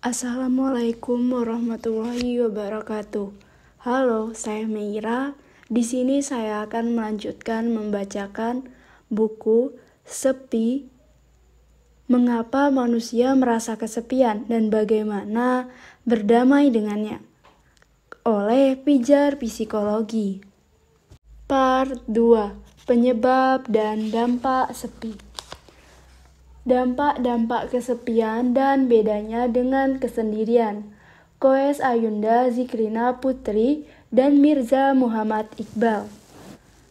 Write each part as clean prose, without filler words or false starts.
Assalamualaikum warahmatullahi wabarakatuh. Halo, saya Meira. Di sini saya akan melanjutkan membacakan buku Sepi, Mengapa Manusia Merasa Kesepian dan Bagaimana Berdamai Dengannya, oleh Pijar Psikologi. Part 2. Penyebab dan dampak sepi. Dampak-dampak kesepian dan bedanya dengan kesendirian. Koes Ayunda Zikrina Putri dan Mirza Muhammad Iqbal.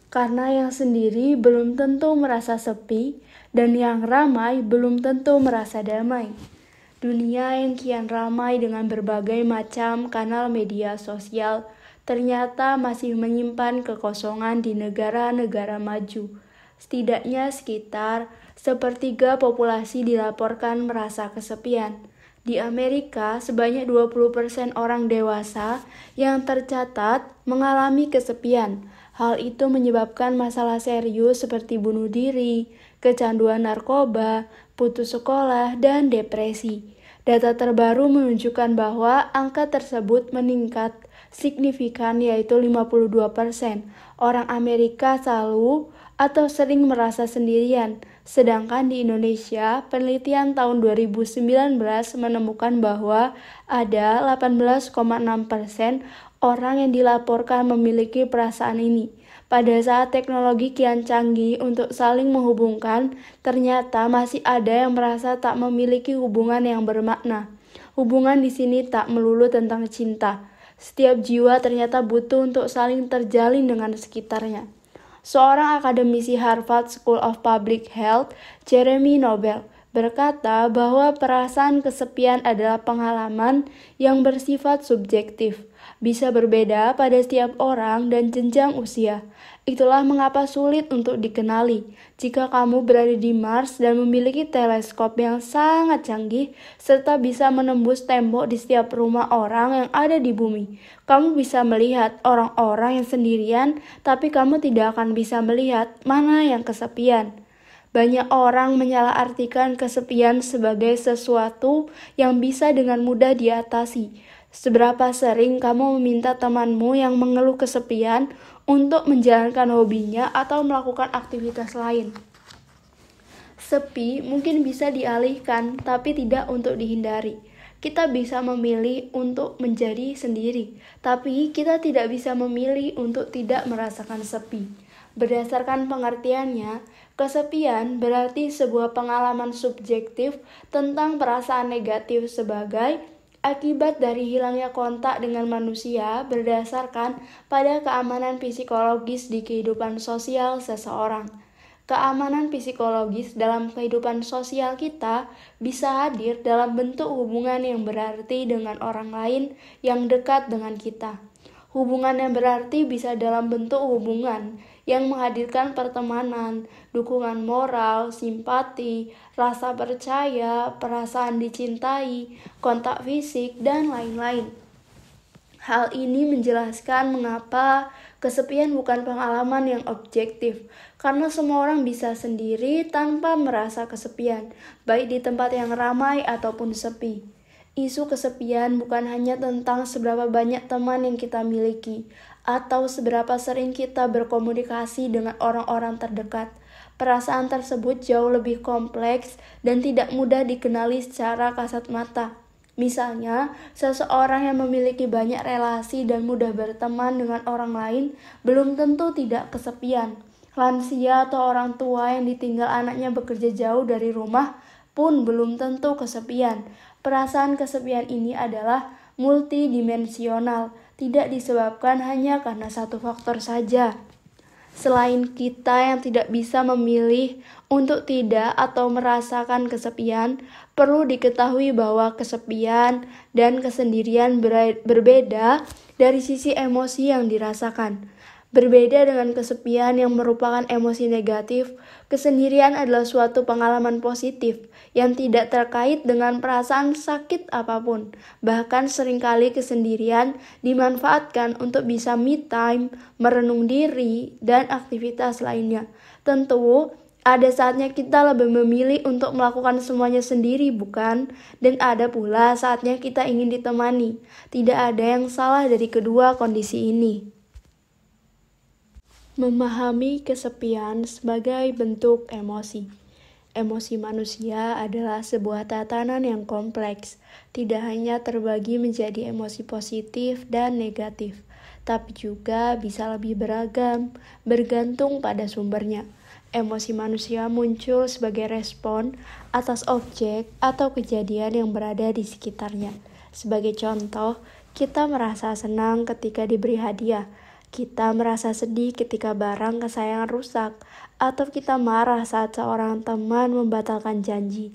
Karena yang sendiri belum tentu merasa sepi dan yang ramai belum tentu merasa damai. Dunia yang kian ramai dengan berbagai macam kanal media sosial ternyata masih menyimpan kekosongan di negara-negara maju. Setidaknya sekitar sepertiga populasi dilaporkan merasa kesepian. Di Amerika, sebanyak 20% orang dewasa yang tercatat mengalami kesepian. Hal itu menyebabkan masalah serius seperti bunuh diri, kecanduan narkoba, putus sekolah, dan depresi. Data terbaru menunjukkan bahwa angka tersebut meningkat signifikan, yaitu 52%. Orang Amerika selalu atau sering merasa sendirian. Sedangkan di Indonesia, penelitian tahun 2019 menemukan bahwa ada 18,6% orang yang dilaporkan memiliki perasaan ini. Pada saat teknologi kian canggih untuk saling menghubungkan, ternyata masih ada yang merasa tak memiliki hubungan yang bermakna. Hubungan di sini tak melulu tentang cinta. Setiap jiwa ternyata butuh untuk saling terjalin dengan sekitarnya. Seorang akademisi Harvard School of Public Health, Jeremy Nobel, berkata bahwa perasaan kesepian adalah pengalaman yang bersifat subjektif, bisa berbeda pada setiap orang dan jenjang usia. Itulah mengapa sulit untuk dikenali. Jika kamu berada di Mars dan memiliki teleskop yang sangat canggih, serta bisa menembus tembok di setiap rumah orang yang ada di bumi, kamu bisa melihat orang-orang yang sendirian, tapi kamu tidak akan bisa melihat mana yang kesepian. Banyak orang menyalahartikan kesepian sebagai sesuatu yang bisa dengan mudah diatasi. Seberapa sering kamu meminta temanmu yang mengeluh kesepian untuk menjalankan hobinya atau melakukan aktivitas lain? Sepi mungkin bisa dialihkan, tapi tidak untuk dihindari. Kita bisa memilih untuk menjadi sendiri, tapi kita tidak bisa memilih untuk tidak merasakan sepi. Berdasarkan pengertiannya, kesepian berarti sebuah pengalaman subjektif tentang perasaan negatif sebagai akibat dari hilangnya kontak dengan manusia berdasarkan pada keamanan psikologis di kehidupan sosial seseorang. Keamanan psikologis dalam kehidupan sosial kita bisa hadir dalam bentuk hubungan yang berarti dengan orang lain yang dekat dengan kita. Hubungan yang berarti bisa dalam bentuk hubungan yang menghadirkan pertemanan, dukungan moral, simpati, rasa percaya, perasaan dicintai, kontak fisik, dan lain-lain. Hal ini menjelaskan mengapa kesepian bukan pengalaman yang objektif, karena semua orang bisa sendiri tanpa merasa kesepian, baik di tempat yang ramai ataupun sepi. Isu kesepian bukan hanya tentang seberapa banyak teman yang kita miliki, atau seberapa sering kita berkomunikasi dengan orang-orang terdekat. Perasaan tersebut jauh lebih kompleks dan tidak mudah dikenali secara kasat mata. Misalnya, seseorang yang memiliki banyak relasi dan mudah berteman dengan orang lain belum tentu tidak kesepian. Lansia atau orang tua yang ditinggal anaknya bekerja jauh dari rumah pun belum tentu kesepian. Perasaan kesepian ini adalah multidimensional, tidak disebabkan hanya karena satu faktor saja. Selain kita yang tidak bisa memilih untuk tidak atau merasakan kesepian, perlu diketahui bahwa kesepian dan kesendirian berbeda dari sisi emosi yang dirasakan. Berbeda dengan kesepian yang merupakan emosi negatif, kesendirian adalah suatu pengalaman positif yang tidak terkait dengan perasaan sakit apapun. Bahkan seringkali kesendirian dimanfaatkan untuk bisa me time, merenung diri, dan aktivitas lainnya. Tentu, Ada saatnya kita lebih memilih untuk melakukan semuanya sendiri, bukan? Dan ada pula saatnya kita ingin ditemani. Tidak ada yang salah dari kedua kondisi ini. Memahami kesepian sebagai bentuk emosi. Emosi manusia adalah sebuah tatanan yang kompleks, tidak hanya terbagi menjadi emosi positif dan negatif, tapi juga bisa lebih beragam, bergantung pada sumbernya. Emosi manusia muncul sebagai respon atas objek atau kejadian yang berada di sekitarnya. Sebagai contoh, kita merasa senang ketika diberi hadiah, kita merasa sedih ketika barang kesayangan rusak, atau kita marah saat seorang teman membatalkan janji.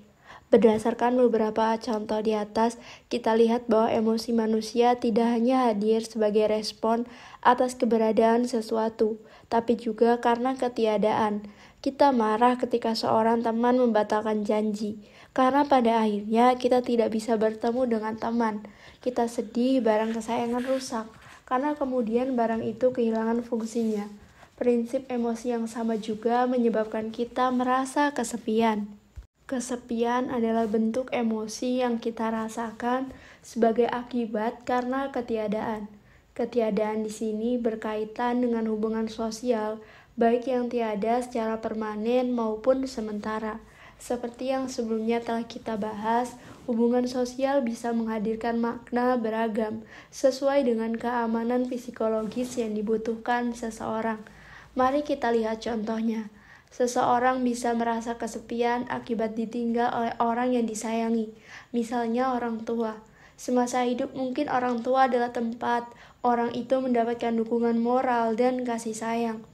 Berdasarkan beberapa contoh di atas, kita lihat bahwa emosi manusia tidak hanya hadir sebagai respon atas keberadaan sesuatu, tapi juga karena ketiadaan. Kita marah ketika seorang teman membatalkan janji, karena pada akhirnya kita tidak bisa bertemu dengan teman. Kita sedih barang kesayangan rusak, karena kemudian barang itu kehilangan fungsinya. Prinsip emosi yang sama juga menyebabkan kita merasa kesepian. Kesepian adalah bentuk emosi yang kita rasakan sebagai akibat karena ketiadaan. Ketiadaan di sini berkaitan dengan hubungan sosial, baik yang tiada secara permanen maupun sementara. Seperti yang sebelumnya telah kita bahas, hubungan sosial bisa menghadirkan makna beragam sesuai dengan keamanan psikologis yang dibutuhkan seseorang. Mari kita lihat contohnya. Seseorang bisa merasa kesepian akibat ditinggal oleh orang yang disayangi, misalnya orang tua. Semasa hidup mungkin orang tua adalah tempat orang itu mendapatkan dukungan moral dan kasih sayang.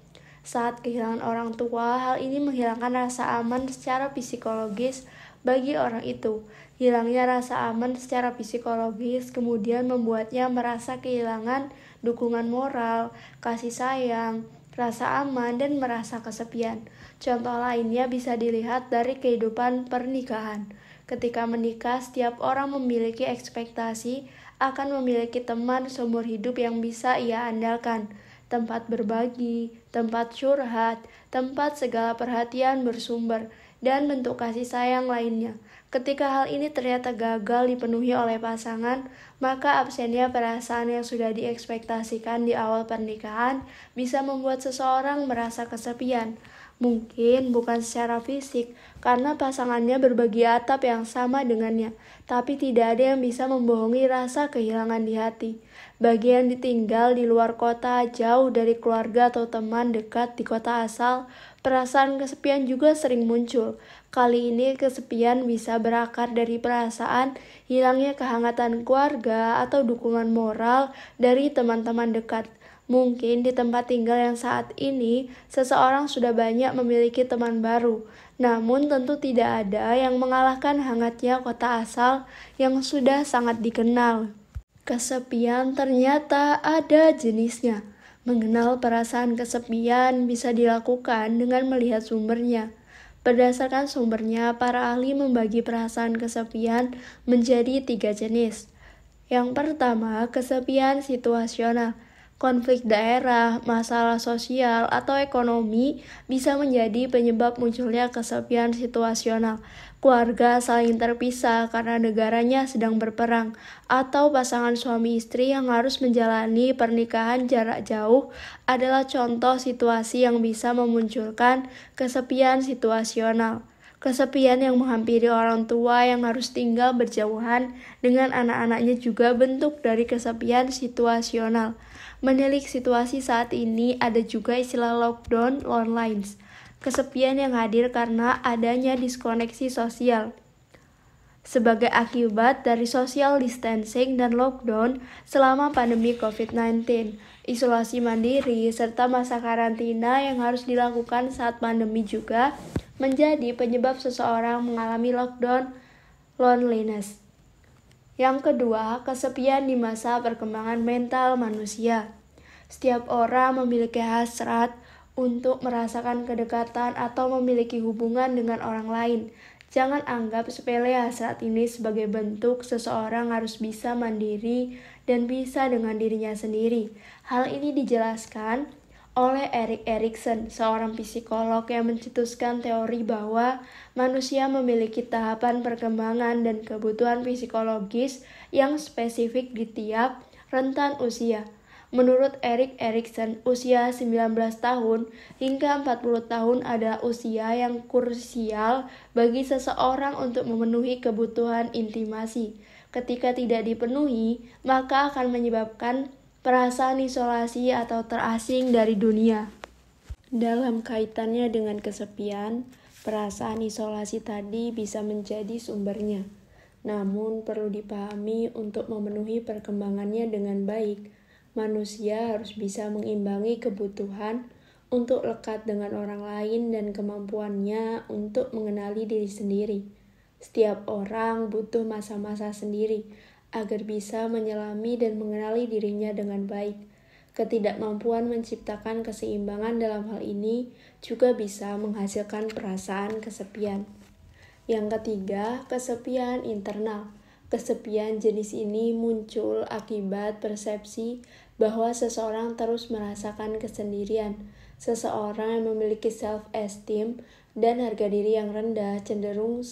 Saat kehilangan orang tua, hal ini menghilangkan rasa aman secara psikologis bagi orang itu. Hilangnya rasa aman secara psikologis kemudian membuatnya merasa kehilangan dukungan moral, kasih sayang, rasa aman, dan merasa kesepian. Contoh lainnya bisa dilihat dari kehidupan pernikahan. Ketika menikah, setiap orang memiliki ekspektasi akan memiliki teman seumur hidup yang bisa ia andalkan, tempat berbagi, tempat curhat, tempat segala perhatian bersumber, dan bentuk kasih sayang lainnya. Ketika hal ini ternyata gagal dipenuhi oleh pasangan, maka absennya perasaan yang sudah diekspektasikan di awal pernikahan bisa membuat seseorang merasa kesepian. Mungkin bukan secara fisik, karena pasangannya berbagi atap yang sama dengannya, tapi tidak ada yang bisa membohongi rasa kehilangan di hati. Bagi yang ditinggal di luar kota, jauh dari keluarga atau teman dekat di kota asal, perasaan kesepian juga sering muncul. Kali ini kesepian bisa berakar dari perasaan hilangnya kehangatan keluarga atau dukungan moral dari teman-teman dekat. Mungkin di tempat tinggal yang saat ini, seseorang sudah banyak memiliki teman baru. Namun tentu tidak ada yang mengalahkan hangatnya kota asal yang sudah sangat dikenal. Kesepian ternyata ada jenisnya. Mengenal perasaan kesepian bisa dilakukan dengan melihat sumbernya. Berdasarkan sumbernya, para ahli membagi perasaan kesepian menjadi 3 jenis. Yang pertama, kesepian situasional. Konflik daerah, masalah sosial, atau ekonomi bisa menjadi penyebab munculnya kesepian situasional. Keluarga saling terpisah karena negaranya sedang berperang, atau pasangan suami istri yang harus menjalani pernikahan jarak jauh adalah contoh situasi yang bisa memunculkan kesepian situasional. Kesepian yang menghampiri orang tua yang harus tinggal berjauhan dengan anak-anaknya juga bentuk dari kesepian situasional. Menilik situasi saat ini, ada juga istilah lockdown loneliness, kesepian yang hadir karena adanya diskoneksi sosial. Sebagai akibat dari social distancing dan lockdown selama pandemi COVID-19, isolasi mandiri, serta masa karantina yang harus dilakukan saat pandemi juga menjadi penyebab seseorang mengalami lockdown loneliness. Yang kedua, kesepian di masa perkembangan mental manusia. Setiap orang memiliki hasrat untuk merasakan kedekatan atau memiliki hubungan dengan orang lain. Jangan anggap sepele hasrat ini sebagai bentuk seseorang harus bisa mandiri dan bisa dengan dirinya sendiri. Hal ini dijelaskan oleh Erik Erikson, seorang psikolog yang mencetuskan teori bahwa manusia memiliki tahapan perkembangan dan kebutuhan psikologis yang spesifik di tiap rentan usia. Menurut Erik Erikson, usia 19 tahun hingga 40 tahun adalah usia yang krusial bagi seseorang untuk memenuhi kebutuhan intimasi. Ketika tidak dipenuhi, maka akan menyebabkan perasaan isolasi atau terasing dari dunia. Dalam kaitannya dengan kesepian, perasaan isolasi tadi bisa menjadi sumbernya. Namun perlu dipahami untuk memenuhi perkembangannya dengan baik, manusia harus bisa mengimbangi kebutuhan untuk lekat dengan orang lain dan kemampuannya untuk mengenali diri sendiri. Setiap orang butuh masa-masa sendiri agar bisa menyelami dan mengenali dirinya dengan baik. Ketidakmampuan menciptakan keseimbangan dalam hal ini juga bisa menghasilkan perasaan kesepian. Yang ketiga, kesepian internal. Kesepian jenis ini muncul akibat persepsi bahwa seseorang terus merasakan kesendirian. Seseorang yang memiliki self-esteem dan harga diri yang rendah cenderung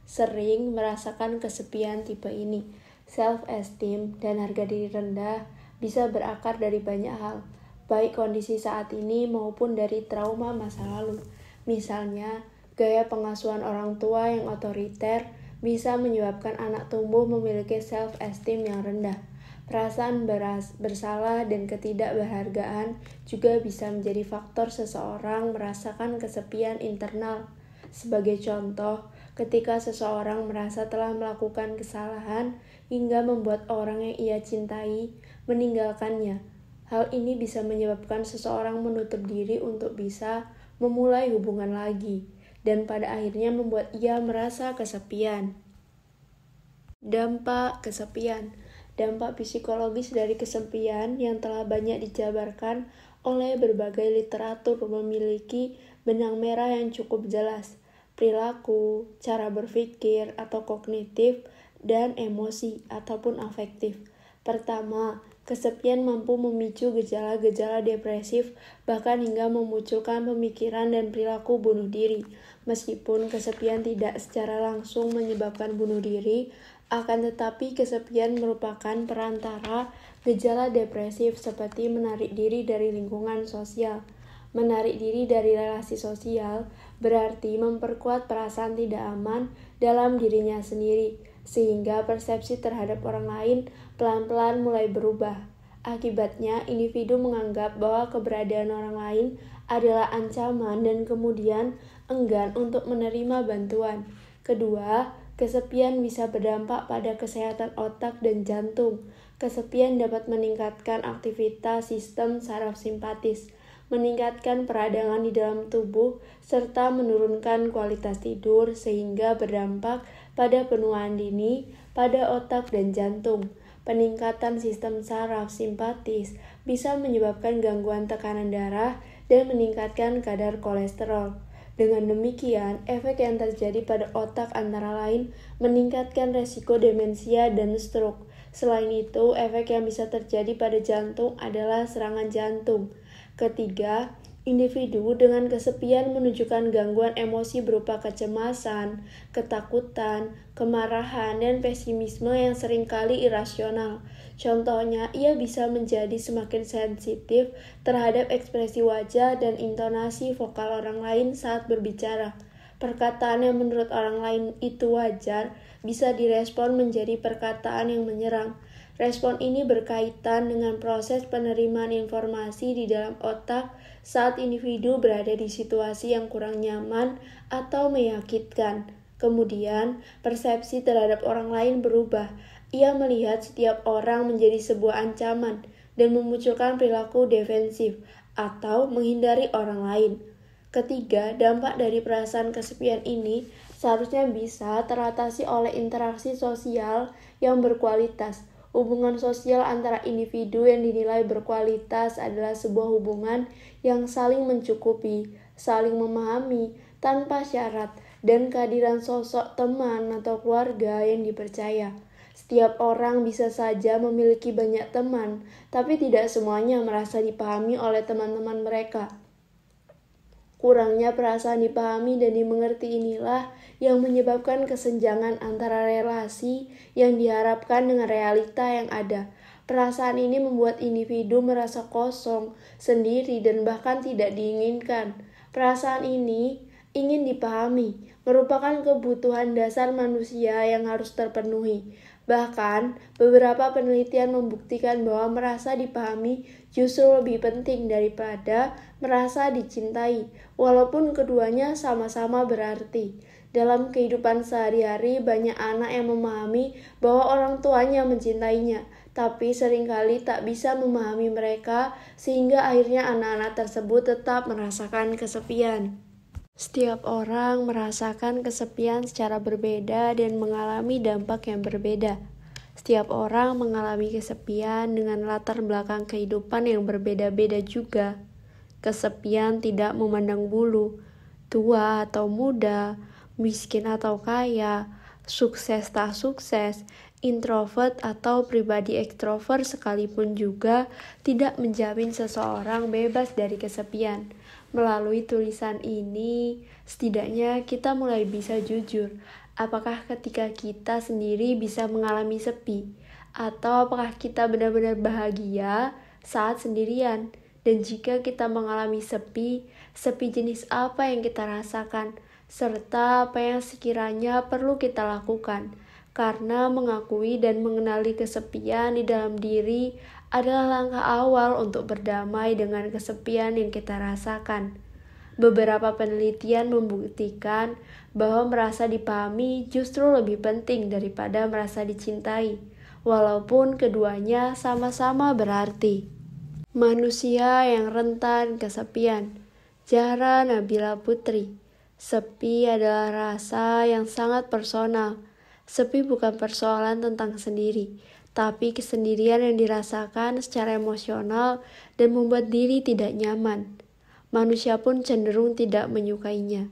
sering merasakan kesepian tipe ini. Self-esteem dan harga diri rendah bisa berakar dari banyak hal, baik kondisi saat ini maupun dari trauma masa lalu. Misalnya, gaya pengasuhan orang tua yang otoriter bisa menyebabkan anak tumbuh memiliki self-esteem yang rendah. Perasaan bersalah dan ketidakberhargaan juga bisa menjadi faktor seseorang merasakan kesepian internal. Sebagai contoh, ketika seseorang merasa telah melakukan kesalahan hingga membuat orang yang ia cintai meninggalkannya. Hal ini bisa menyebabkan seseorang menutup diri untuk bisa memulai hubungan lagi, dan pada akhirnya membuat ia merasa kesepian. Dampak kesepian. Dampak psikologis dari kesepian yang telah banyak dijabarkan oleh berbagai literatur memiliki benang merah yang cukup jelas. Perilaku, cara berpikir atau kognitif, dan emosi ataupun afektif. Pertama, kesepian mampu memicu gejala-gejala depresif, bahkan hingga memunculkan pemikiran dan perilaku bunuh diri. Meskipun kesepian tidak secara langsung menyebabkan bunuh diri, akan tetapi kesepian merupakan perantara gejala depresif seperti menarik diri dari lingkungan sosial. Menarik diri dari relasi sosial berarti memperkuat perasaan tidak aman dalam dirinya sendiri, sehingga persepsi terhadap orang lain pelan-pelan mulai berubah. Akibatnya, individu menganggap bahwa keberadaan orang lain adalah ancaman dan kemudian enggan untuk menerima bantuan. Kedua, kesepian bisa berdampak pada kesehatan otak dan jantung. Kesepian dapat meningkatkan aktivitas sistem saraf simpatis, meningkatkan peradangan di dalam tubuh, serta menurunkan kualitas tidur sehingga berdampak pada penuaan dini pada otak dan jantung. Peningkatan sistem saraf simpatis bisa menyebabkan gangguan tekanan darah dan meningkatkan kadar kolesterol. Dengan demikian, efek yang terjadi pada otak antara lain meningkatkan resiko demensia dan stroke. Selain itu, efek yang bisa terjadi pada jantung adalah serangan jantung. Ketiga, individu dengan kesepian menunjukkan gangguan emosi berupa kecemasan, ketakutan, kemarahan, dan pesimisme yang seringkali irasional. Contohnya, ia bisa menjadi semakin sensitif terhadap ekspresi wajah dan intonasi vokal orang lain saat berbicara. Perkataan yang menurut orang lain itu wajar bisa direspon menjadi perkataan yang menyerang. Respon ini berkaitan dengan proses penerimaan informasi di dalam otak saat individu berada di situasi yang kurang nyaman atau menyakitkan. Kemudian, persepsi terhadap orang lain berubah. Ia melihat setiap orang menjadi sebuah ancaman dan memunculkan perilaku defensif atau menghindari orang lain. Ketiga, dampak dari perasaan kesepian ini seharusnya bisa teratasi oleh interaksi sosial yang berkualitas. Hubungan sosial antara individu yang dinilai berkualitas adalah sebuah hubungan yang saling mencukupi, saling memahami, tanpa syarat, dan kehadiran sosok teman atau keluarga yang dipercaya. Setiap orang bisa saja memiliki banyak teman, tapi tidak semuanya merasa dipahami oleh teman-teman mereka. Kurangnya perasaan dipahami dan dimengerti inilah yang menyebabkan kesenjangan antara relasi yang diharapkan dengan realita yang ada. Perasaan ini membuat individu merasa kosong, sendiri, dan bahkan tidak diinginkan. Perasaan ini ingin dipahami, merupakan kebutuhan dasar manusia yang harus terpenuhi. Bahkan, beberapa penelitian membuktikan bahwa merasa dipahami justru lebih penting daripada merasa dicintai, walaupun keduanya sama-sama berarti. Dalam kehidupan sehari-hari, banyak anak yang memahami bahwa orang tuanya mencintainya, tapi seringkali tak bisa memahami mereka, sehingga akhirnya anak-anak tersebut tetap merasakan kesepian. Setiap orang merasakan kesepian secara berbeda dan mengalami dampak yang berbeda. Setiap orang mengalami kesepian dengan latar belakang kehidupan yang berbeda-beda juga. Kesepian tidak memandang bulu, tua atau muda, miskin atau kaya, sukses tak sukses, introvert atau pribadi ekstrovert sekalipun juga tidak menjamin seseorang bebas dari kesepian. Melalui tulisan ini, setidaknya kita mulai bisa jujur. Apakah ketika kita sendiri bisa mengalami sepi? Atau apakah kita benar-benar bahagia saat sendirian? Dan jika kita mengalami sepi jenis apa yang kita rasakan? Serta apa yang sekiranya perlu kita lakukan? Karena mengakui dan mengenali kesepian di dalam diri adalah langkah awal untuk berdamai dengan kesepian yang kita rasakan. Beberapa penelitian membuktikan bahwa merasa dipahami justru lebih penting daripada merasa dicintai, walaupun keduanya sama-sama berarti. Manusia yang rentan kesepian. Zahra Nabila Putri. Sepi adalah rasa yang sangat personal. Sepi bukan persoalan tentang sendiri, tapi kesendirian yang dirasakan secara emosional dan membuat diri tidak nyaman. Manusia pun cenderung tidak menyukainya.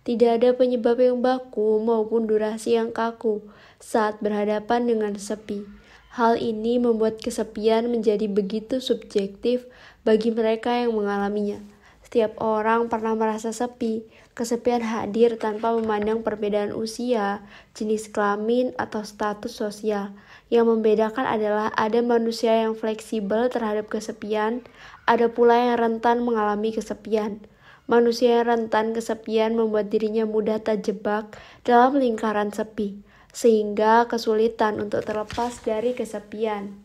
Tidak ada penyebab yang baku maupun durasi yang kaku saat berhadapan dengan sepi. Hal ini membuat kesepian menjadi begitu subjektif bagi mereka yang mengalaminya. Setiap orang pernah merasa sepi. Kesepian hadir tanpa memandang perbedaan usia, jenis kelamin, atau status sosial. Yang membedakan adalah ada manusia yang fleksibel terhadap kesepian, ada pula yang rentan mengalami kesepian. Manusia yang rentan kesepian membuat dirinya mudah terjebak dalam lingkaran sepi, sehingga kesulitan untuk terlepas dari kesepian.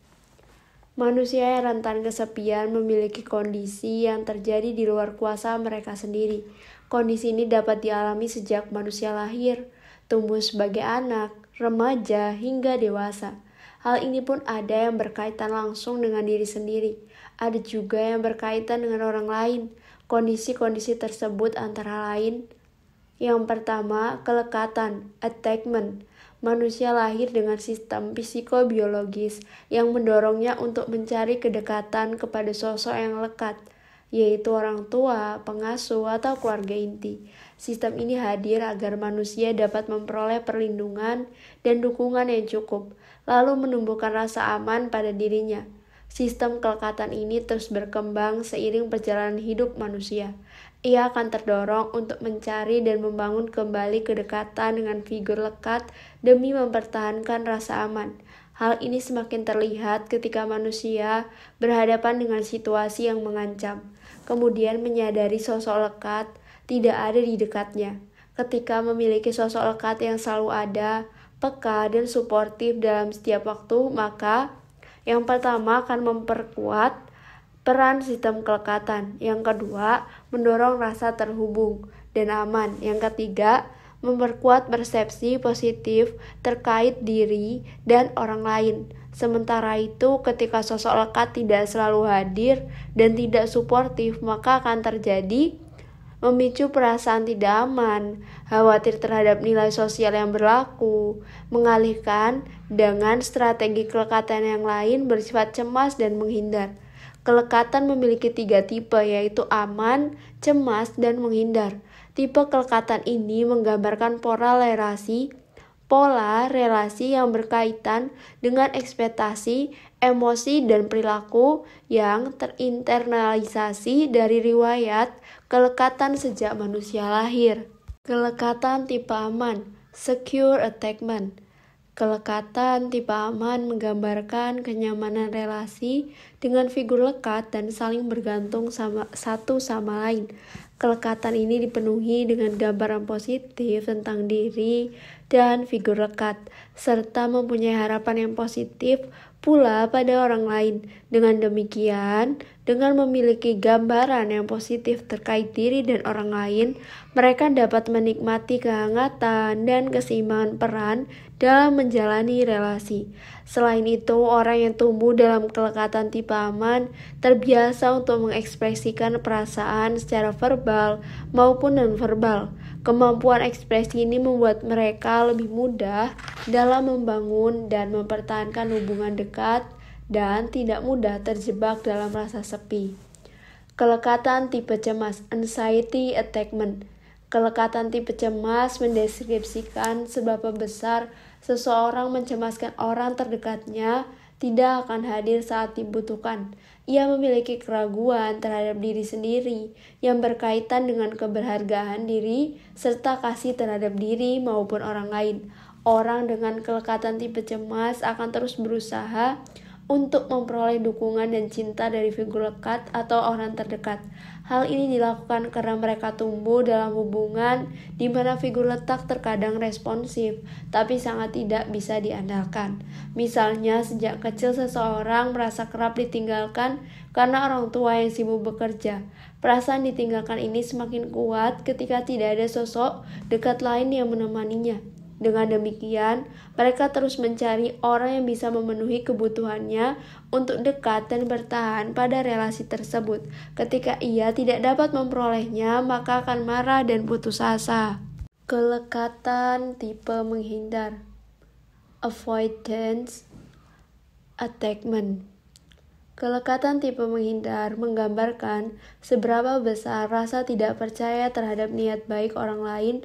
Manusia yang rentan kesepian memiliki kondisi yang terjadi di luar kuasa mereka sendiri. Kondisi ini dapat dialami sejak manusia lahir, tumbuh sebagai anak, remaja, hingga dewasa. Hal ini pun ada yang berkaitan langsung dengan diri sendiri. Ada juga yang berkaitan dengan orang lain. Kondisi-kondisi tersebut antara lain: yang pertama, kelekatan, attachment. Manusia lahir dengan sistem psikobiologis yang mendorongnya untuk mencari kedekatan kepada sosok yang lekat, yaitu orang tua, pengasuh, atau keluarga inti. Sistem ini hadir agar manusia dapat memperoleh perlindungan dan dukungan yang cukup, lalu menumbuhkan rasa aman pada dirinya. Sistem kelekatan ini terus berkembang seiring perjalanan hidup manusia. Ia akan terdorong untuk mencari dan membangun kembali kedekatan dengan figur lekat demi mempertahankan rasa aman. Hal ini semakin terlihat ketika manusia berhadapan dengan situasi yang mengancam, kemudian menyadari sosok lekat tidak ada di dekatnya. Ketika memiliki sosok lekat yang selalu ada, peka, dan suportif dalam setiap waktu, maka yang pertama akan memperkuat peran sistem kelekatan. Yang kedua, mendorong rasa terhubung dan aman. Yang ketiga, memperkuat persepsi positif terkait diri dan orang lain. Sementara itu, ketika sosok lekat tidak selalu hadir dan tidak suportif, maka akan terjadi memicu perasaan tidak aman, khawatir terhadap nilai sosial yang berlaku, mengalihkan dengan strategi kelekatan yang lain bersifat cemas dan menghindar. Kelekatan memiliki 3 tipe, yaitu aman, cemas, dan menghindar. Tipe kelekatan ini menggambarkan pola relasi pola relasi yang berkaitan dengan ekspektasi, emosi, dan perilaku yang terinternalisasi dari riwayat kelekatan sejak manusia lahir. Kelekatan tipe aman, secure attachment. Kelekatan tipe aman menggambarkan kenyamanan relasi dengan figur lekat dan saling bergantung satu sama lain. Kelekatan ini dipenuhi dengan gambaran positif tentang diri dan figur lekat, serta mempunyai harapan yang positif pula pada orang lain. Dengan demikian, dengan memiliki gambaran yang positif terkait diri dan orang lain, mereka dapat menikmati kehangatan dan keseimbangan peran dalam menjalani relasi. Selain itu, orang yang tumbuh dalam kelekatan tipe aman terbiasa untuk mengekspresikan perasaan secara verbal maupun non-verbal. Kemampuan ekspresi ini membuat mereka lebih mudah dalam membangun dan mempertahankan hubungan dekat dan tidak mudah terjebak dalam rasa sepi. Kelekatan tipe cemas, anxiety attachment. Kelekatan tipe cemas mendeskripsikan seberapa besar seseorang mencemaskan orang terdekatnya tidak akan hadir saat dibutuhkan. Ia memiliki keraguan terhadap diri sendiri yang berkaitan dengan keberhargaan diri serta kasih terhadap diri maupun orang lain. Orang dengan kelekatan tipe cemas akan terus berusaha untuk memperoleh dukungan dan cinta dari figur lekat atau orang terdekat. Hal ini dilakukan karena mereka tumbuh dalam hubungan di mana figur letak terkadang responsif, tapi sangat tidak bisa diandalkan. Misalnya, sejak kecil seseorang merasa kerap ditinggalkan karena orang tua yang sibuk bekerja. Perasaan ditinggalkan ini semakin kuat ketika tidak ada sosok dekat lain yang menemaninya. Dengan demikian, mereka terus mencari orang yang bisa memenuhi kebutuhannya untuk dekat dan bertahan pada relasi tersebut. Ketika ia tidak dapat memperolehnya, maka akan marah dan putus asa. Kelekatan tipe menghindar, avoidance attachment. Kelekatan tipe menghindar menggambarkan seberapa besar rasa tidak percaya terhadap niat baik orang lain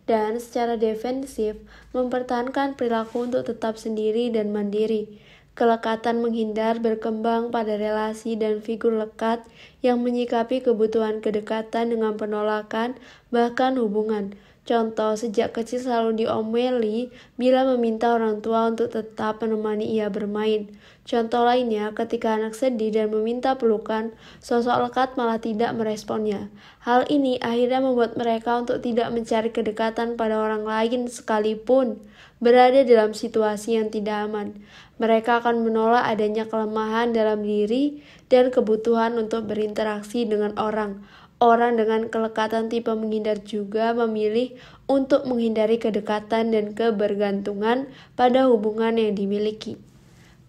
dan secara defensif mempertahankan perilaku untuk tetap sendiri dan mandiri. Kelekatan menghindar berkembang pada relasi dan figur lekat yang menyikapi kebutuhan kedekatan dengan penolakan, bahkan hubungan. Contoh, sejak kecil selalu diomeli bila meminta orang tua untuk tetap menemani ia bermain. Contoh lainnya, ketika anak sedih dan meminta pelukan, sosok lekat malah tidak meresponnya. Hal ini akhirnya membuat mereka untuk tidak mencari kedekatan pada orang lain sekalipun berada dalam situasi yang tidak aman. Mereka akan menolak adanya kelemahan dalam diri dan kebutuhan untuk berinteraksi dengan orang. Orang dengan kelekatan tipe menghindar juga memilih untuk menghindari kedekatan dan kebergantungan pada hubungan yang dimiliki.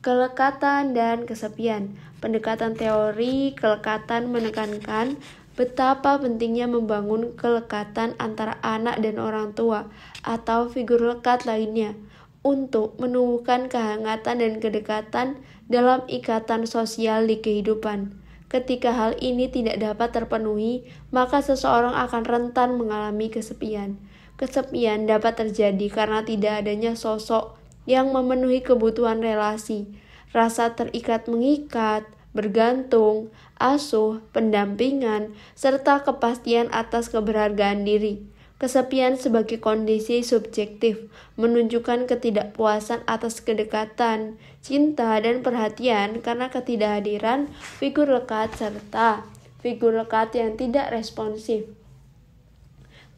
Kelekatan dan kesepian. Pendekatan teori kelekatan menekankan betapa pentingnya membangun kelekatan antara anak dan orang tua atau figur lekat lainnya untuk menumbuhkan kehangatan dan kedekatan dalam ikatan sosial di kehidupan. Ketika hal ini tidak dapat terpenuhi, maka seseorang akan rentan mengalami kesepian. Kesepian dapat terjadi karena tidak adanya sosok yang memenuhi kebutuhan relasi, rasa terikat mengikat, bergantung, asuh, pendampingan, serta kepastian atas keberhargaan diri. Kesepian sebagai kondisi subjektif menunjukkan ketidakpuasan atas kedekatan, cinta, dan perhatian karena ketidakhadiran figur lekat serta figur lekat yang tidak responsif.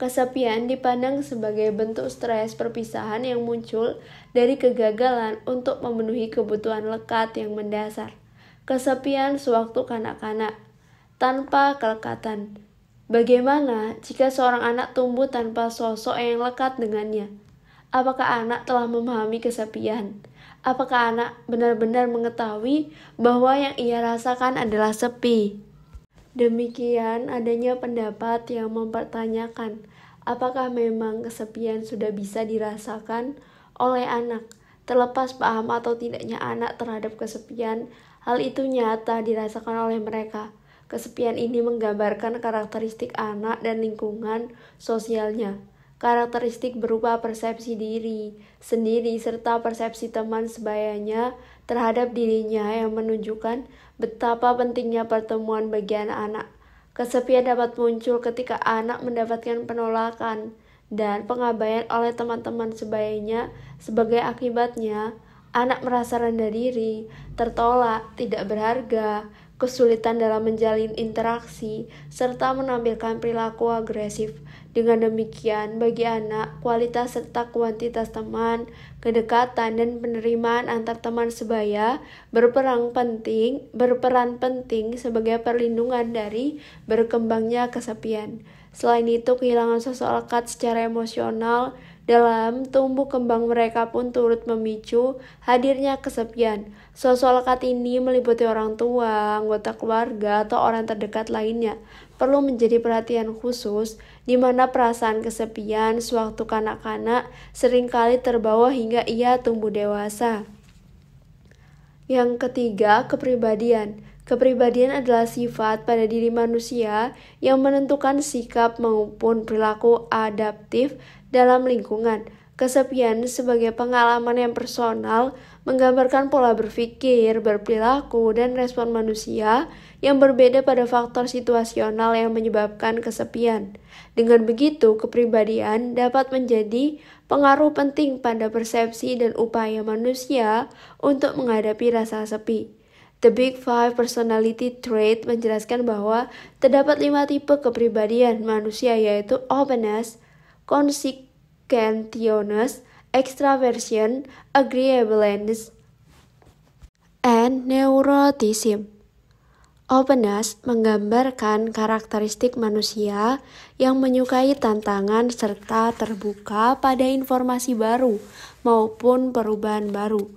Kesepian dipandang sebagai bentuk stres perpisahan yang muncul dari kegagalan untuk memenuhi kebutuhan lekat yang mendasar. Kesepian sewaktu kanak-kanak tanpa kelekatan. Bagaimana jika seorang anak tumbuh tanpa sosok yang lekat dengannya? Apakah anak telah memahami kesepian? Apakah anak benar-benar mengetahui bahwa yang ia rasakan adalah sepi? Demikian adanya pendapat yang mempertanyakan apakah memang kesepian sudah bisa dirasakan oleh anak. Terlepas paham atau tidaknya anak terhadap kesepian, hal itu nyata dirasakan oleh mereka. Kesepian ini menggambarkan karakteristik anak dan lingkungan sosialnya. Karakteristik berupa persepsi diri sendiri serta persepsi teman sebayanya terhadap dirinya yang menunjukkan betapa pentingnya pertemuan bagi anak-anak. Kesepian dapat muncul ketika anak mendapatkan penolakan dan pengabaian oleh teman-teman sebayanya. Sebagai akibatnya, anak merasa rendah diri, tertolak, tidak berharga, kesulitan dalam menjalin interaksi, serta menampilkan perilaku agresif. Dengan demikian, bagi anak, kualitas serta kuantitas teman, kedekatan, dan penerimaan antar teman sebaya berperan penting sebagai perlindungan dari berkembangnya kesepian. Selain itu, kehilangan sosok lekat secara emosional dalam tumbuh kembang mereka pun turut memicu hadirnya kesepian. Sosok lekat ini meliputi orang tua, anggota keluarga, atau orang terdekat lainnya. Perlu menjadi perhatian khusus, di mana perasaan kesepian sewaktu kanak-kanak seringkali terbawa hingga ia tumbuh dewasa. Yang ketiga, kepribadian. Kepribadian adalah sifat pada diri manusia yang menentukan sikap maupun perilaku adaptif dalam lingkungan. Kesepian sebagai pengalaman yang personal menggambarkan pola berpikir, berperilaku, dan respon manusia yang berbeda pada faktor situasional yang menyebabkan kesepian. Dengan begitu, kepribadian dapat menjadi pengaruh penting pada persepsi dan upaya manusia untuk menghadapi rasa sepi. The Big Five Personality Trait menjelaskan bahwa terdapat 5 tipe kepribadian manusia, yaitu openness, conscientiousness, extraversion, agreeableness, and neuroticism. Openness menggambarkan karakteristik manusia yang menyukai tantangan serta terbuka pada informasi baru maupun perubahan baru.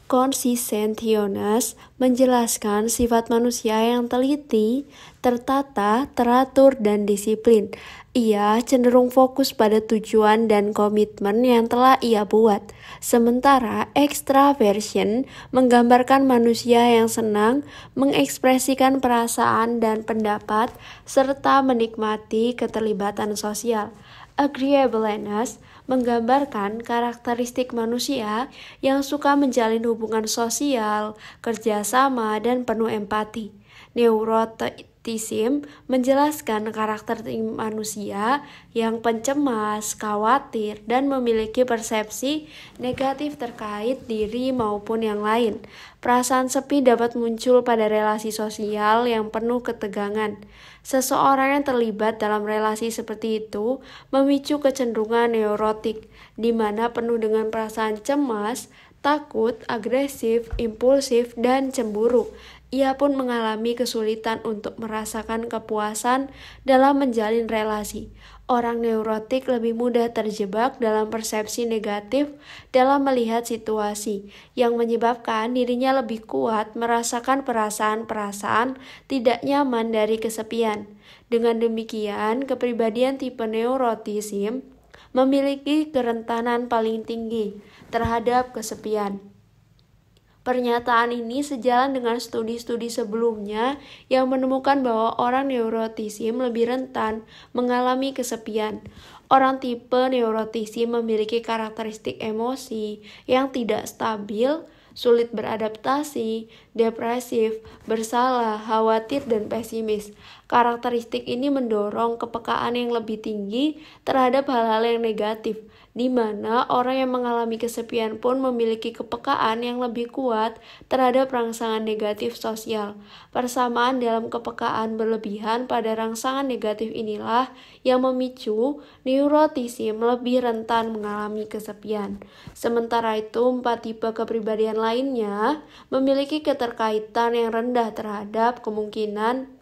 Conscientiousness menjelaskan sifat manusia yang teliti, tertata, teratur, dan disiplin. Ia cenderung fokus pada tujuan dan komitmen yang telah ia buat. Sementara extraversion menggambarkan manusia yang senang mengekspresikan perasaan dan pendapat serta menikmati keterlibatan sosial. Agreeableness menggambarkan karakteristik manusia yang suka menjalin hubungan sosial, kerjasama, dan penuh empati. Neuroticism menjelaskan karakter manusia yang pencemas, khawatir, dan memiliki persepsi negatif terkait diri maupun yang lain. Perasaan sepi dapat muncul pada relasi sosial yang penuh ketegangan. Seseorang yang terlibat dalam relasi seperti itu memicu kecenderungan neurotik, di mana penuh dengan perasaan cemas, takut, agresif, impulsif, dan cemburu. Ia pun mengalami kesulitan untuk merasakan kepuasan dalam menjalin relasi. Orang neurotik lebih mudah terjebak dalam persepsi negatif dalam melihat situasi, yang menyebabkan dirinya lebih kuat merasakan perasaan-perasaan tidak nyaman dari kesepian. Dengan demikian, kepribadian tipe neuroticism memiliki kerentanan paling tinggi terhadap kesepian. Pernyataan ini sejalan dengan studi-studi sebelumnya yang menemukan bahwa orang neuroticism lebih rentan mengalami kesepian. Orang tipe neuroticism memiliki karakteristik emosi yang tidak stabil, sulit beradaptasi, depresif, bersalah, khawatir, dan pesimis. Karakteristik ini mendorong kepekaan yang lebih tinggi terhadap hal-hal yang negatif, di mana orang yang mengalami kesepian pun memiliki kepekaan yang lebih kuat terhadap rangsangan negatif sosial. Persamaan dalam kepekaan berlebihan pada rangsangan negatif inilah yang memicu neuroticism lebih rentan mengalami kesepian. Sementara itu, 4 tipe kepribadian lainnya memiliki keterkaitan yang rendah terhadap kemungkinan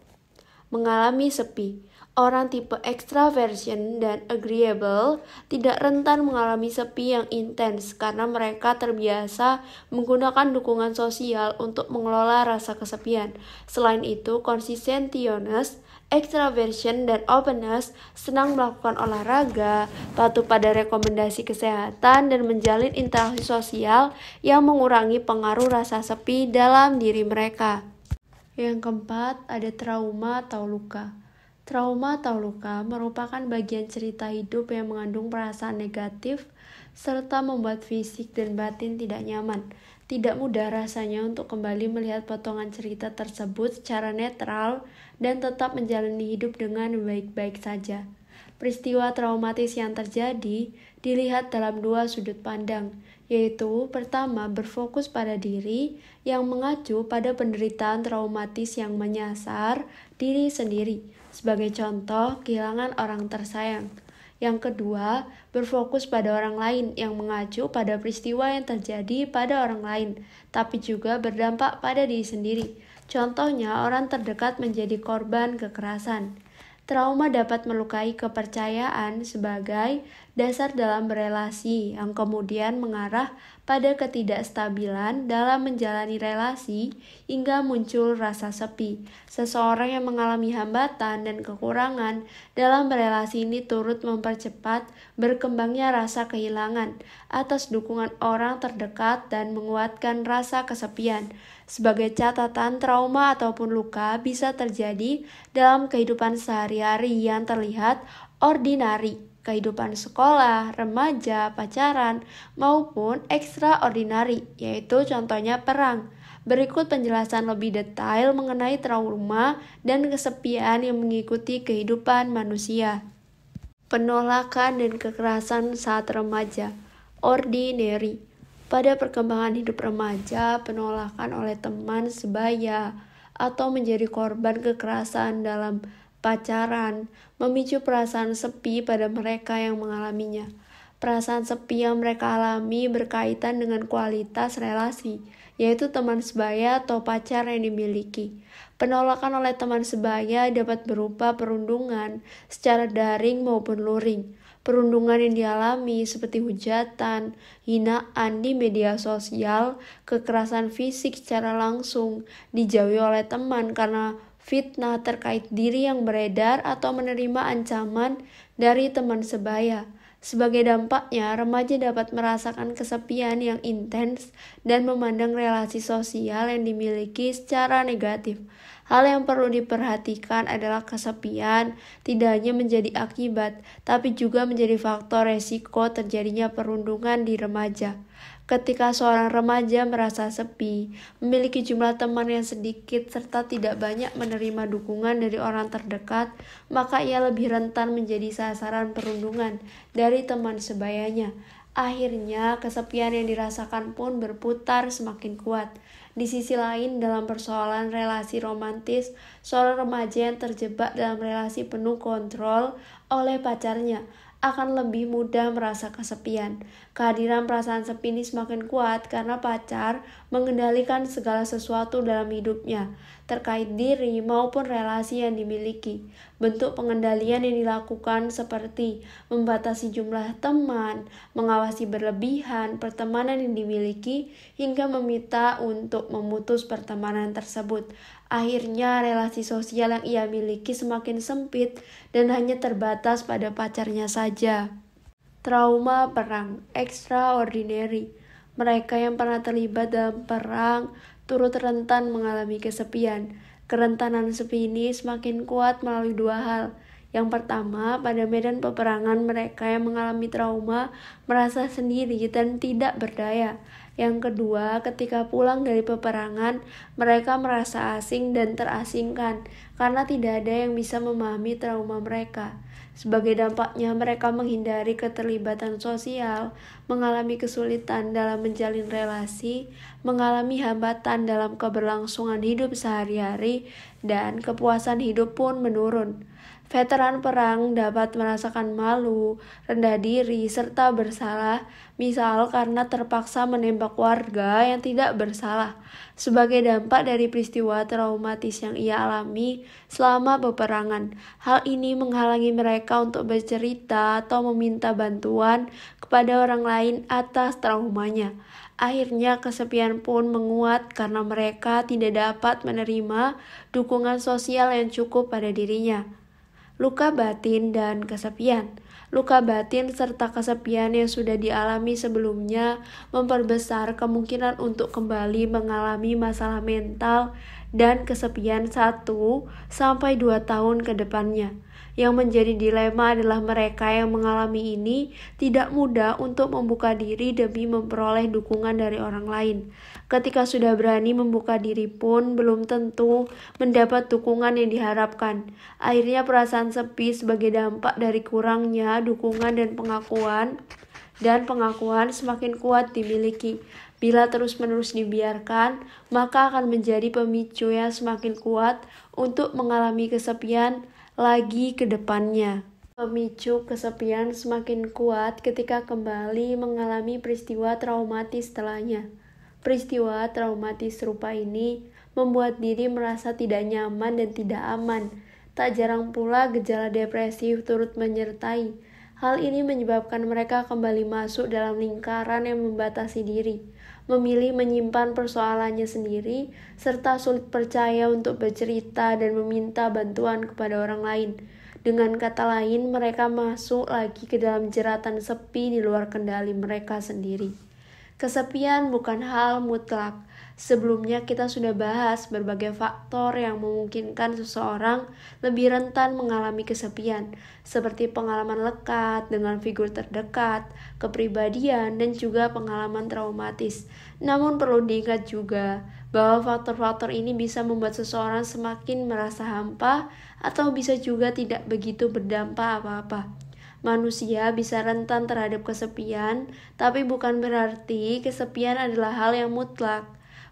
mengalami sepi. Orang tipe extraversion dan agreeable tidak rentan mengalami sepi yang intens karena mereka terbiasa menggunakan dukungan sosial untuk mengelola rasa kesepian. Selain itu, conscientiousness, extraversion, dan openness senang melakukan olahraga, patuh pada rekomendasi kesehatan, dan menjalin interaksi sosial yang mengurangi pengaruh rasa sepi dalam diri mereka. Yang keempat, ada trauma atau luka. Trauma atau luka merupakan bagian cerita hidup yang mengandung perasaan negatif serta membuat fisik dan batin tidak nyaman. Tidak mudah rasanya untuk kembali melihat potongan cerita tersebut secara netral dan tetap menjalani hidup dengan baik-baik saja. Peristiwa traumatis yang terjadi dilihat dalam dua sudut pandang, yaitu pertama berfokus pada diri yang mengacu pada penderitaan traumatis yang menyasar diri sendiri, sebagai contoh kehilangan orang tersayang. Yang kedua, berfokus pada orang lain yang mengacu pada peristiwa yang terjadi pada orang lain, tapi juga berdampak pada diri sendiri. Contohnya, orang terdekat menjadi korban kekerasan. Trauma dapat melukai kepercayaan sebagai dasar dalam berelasi yang kemudian mengarah pada ketidakstabilan dalam menjalani relasi hingga muncul rasa sepi. Seseorang yang mengalami hambatan dan kekurangan dalam berelasi ini turut mempercepat berkembangnya rasa kehilangan atas dukungan orang terdekat dan menguatkan rasa kesepian. Sebagai catatan, trauma ataupun luka bisa terjadi dalam kehidupan sehari-hari yang terlihat ordinari, kehidupan sekolah, remaja, pacaran, maupun ekstraordinari, yaitu contohnya perang. Berikut penjelasan lebih detail mengenai trauma dan kesepian yang mengikuti kehidupan manusia. Penolakan dan kekerasan saat remaja. Ordinary. Pada perkembangan hidup remaja, penolakan oleh teman sebaya atau menjadi korban kekerasan dalam pacaran memicu perasaan sepi pada mereka yang mengalaminya. Perasaan sepi yang mereka alami berkaitan dengan kualitas relasi, yaitu teman sebaya atau pacar yang dimiliki. Penolakan oleh teman sebaya dapat berupa perundungan secara daring maupun luring. Perundungan yang dialami seperti hujatan, hinaan di media sosial, kekerasan fisik secara langsung, dijauhi oleh teman karena fitnah terkait diri yang beredar atau menerima ancaman dari teman sebaya. Sebagai dampaknya, remaja dapat merasakan kesepian yang intens dan memandang relasi sosial yang dimiliki secara negatif. Hal yang perlu diperhatikan adalah kesepian tidak hanya menjadi akibat, tapi juga menjadi faktor resiko terjadinya perundungan di remaja. Ketika seorang remaja merasa sepi, memiliki jumlah teman yang sedikit, serta tidak banyak menerima dukungan dari orang terdekat, maka ia lebih rentan menjadi sasaran perundungan dari teman sebayanya. Akhirnya, kesepian yang dirasakan pun berputar semakin kuat. Di sisi lain, dalam persoalan relasi romantis, seorang remaja yang terjebak dalam relasi penuh kontrol oleh pacarnya akan lebih mudah merasa kesepian. Kehadiran perasaan sepi ini semakin kuat karena pacar mengendalikan segala sesuatu dalam hidupnya, terkait diri maupun relasi yang dimiliki. Bentuk pengendalian yang dilakukan seperti membatasi jumlah teman, mengawasi berlebihan pertemanan yang dimiliki, hingga meminta untuk memutus pertemanan tersebut. Akhirnya relasi sosial yang ia miliki semakin sempit dan hanya terbatas pada pacarnya saja. Trauma perang. Extraordinary. Mereka yang pernah terlibat dalam perang turut rentan mengalami kesepian. Kerentanan sepi ini semakin kuat melalui dua hal. Yang pertama, pada medan peperangan mereka yang mengalami trauma merasa sendiri dan tidak berdaya. Yang kedua, ketika pulang dari peperangan, mereka merasa asing dan terasingkan karena tidak ada yang bisa memahami trauma mereka. Sebagai dampaknya, mereka menghindari keterlibatan sosial, mengalami kesulitan dalam menjalin relasi, mengalami hambatan dalam keberlangsungan hidup sehari-hari, dan kepuasan hidup pun menurun. Veteran perang dapat merasakan malu, rendah diri, serta bersalah, misal karena terpaksa menembak warga yang tidak bersalah, sebagai dampak dari peristiwa traumatis yang ia alami selama peperangan. Hal ini menghalangi mereka untuk bercerita atau meminta bantuan kepada orang lain atas traumanya. Akhirnya kesepian pun menguat karena mereka tidak dapat menerima dukungan sosial yang cukup pada dirinya. Luka batin dan kesepian. Luka batin serta kesepian yang sudah dialami sebelumnya memperbesar kemungkinan untuk kembali mengalami masalah mental dan kesepian 1 sampai 2 tahun ke depannya. Yang menjadi dilema adalah mereka yang mengalami ini tidak mudah untuk membuka diri demi memperoleh dukungan dari orang lain. Ketika sudah berani membuka diri pun belum tentu mendapat dukungan yang diharapkan. Akhirnya perasaan sepi sebagai dampak dari kurangnya dukungan dan pengakuan semakin kuat dimiliki. Bila terus-menerus dibiarkan, maka akan menjadi pemicu yang semakin kuat untuk mengalami kesepian lagi ke depannya. Pemicu kesepian semakin kuat ketika kembali mengalami peristiwa traumatis setelahnya. Peristiwa traumatis serupa ini membuat diri merasa tidak nyaman dan tidak aman. Tak jarang pula gejala depresif turut menyertai. Hal ini menyebabkan mereka kembali masuk dalam lingkaran yang membatasi diri, memilih menyimpan persoalannya sendiri, serta sulit percaya untuk bercerita dan meminta bantuan kepada orang lain. Dengan kata lain, mereka masuk lagi ke dalam jeratan sepi di luar kendali mereka sendiri. Kesepian bukan hal mutlak. Sebelumnya kita sudah bahas berbagai faktor yang memungkinkan seseorang lebih rentan mengalami kesepian, seperti pengalaman lekat dengan figur terdekat, kepribadian, dan juga pengalaman traumatis. Namun perlu diingat juga bahwa faktor-faktor ini bisa membuat seseorang semakin merasa hampa atau bisa juga tidak begitu berdampak apa-apa. Manusia bisa rentan terhadap kesepian, tapi bukan berarti kesepian adalah hal yang mutlak.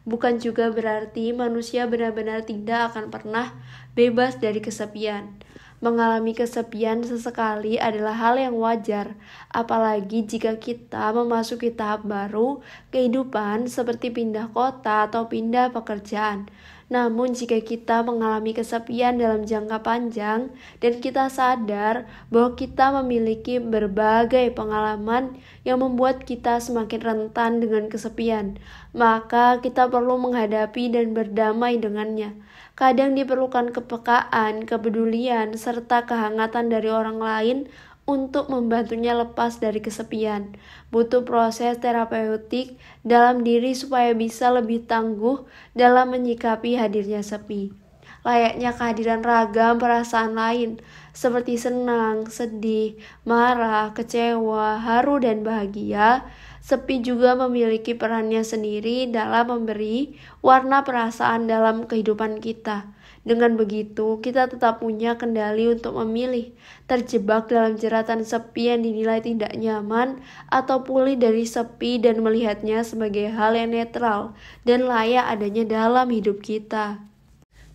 Bukan juga berarti manusia benar-benar tidak akan pernah bebas dari kesepian. Mengalami kesepian sesekali adalah hal yang wajar, apalagi jika kita memasuki tahap baru kehidupan seperti pindah kota atau pindah pekerjaan. Namun jika kita mengalami kesepian dalam jangka panjang dan kita sadar bahwa kita memiliki berbagai pengalaman yang membuat kita semakin rentan dengan kesepian, maka kita perlu menghadapi dan berdamai dengannya. Kadang diperlukan kepekaan, kepedulian, serta kehangatan dari orang lain untuk membantunya lepas dari kesepian. Butuh proses terapeutik dalam diri supaya bisa lebih tangguh dalam menyikapi hadirnya sepi. Layaknya kehadiran ragam perasaan lain, seperti senang, sedih, marah, kecewa, haru, dan bahagia, sepi juga memiliki perannya sendiri dalam memberi warna perasaan dalam kehidupan kita. Dengan begitu, kita tetap punya kendali untuk memilih, terjebak dalam jeratan sepi yang dinilai tidak nyaman, atau pulih dari sepi dan melihatnya sebagai hal yang netral dan layak adanya dalam hidup kita.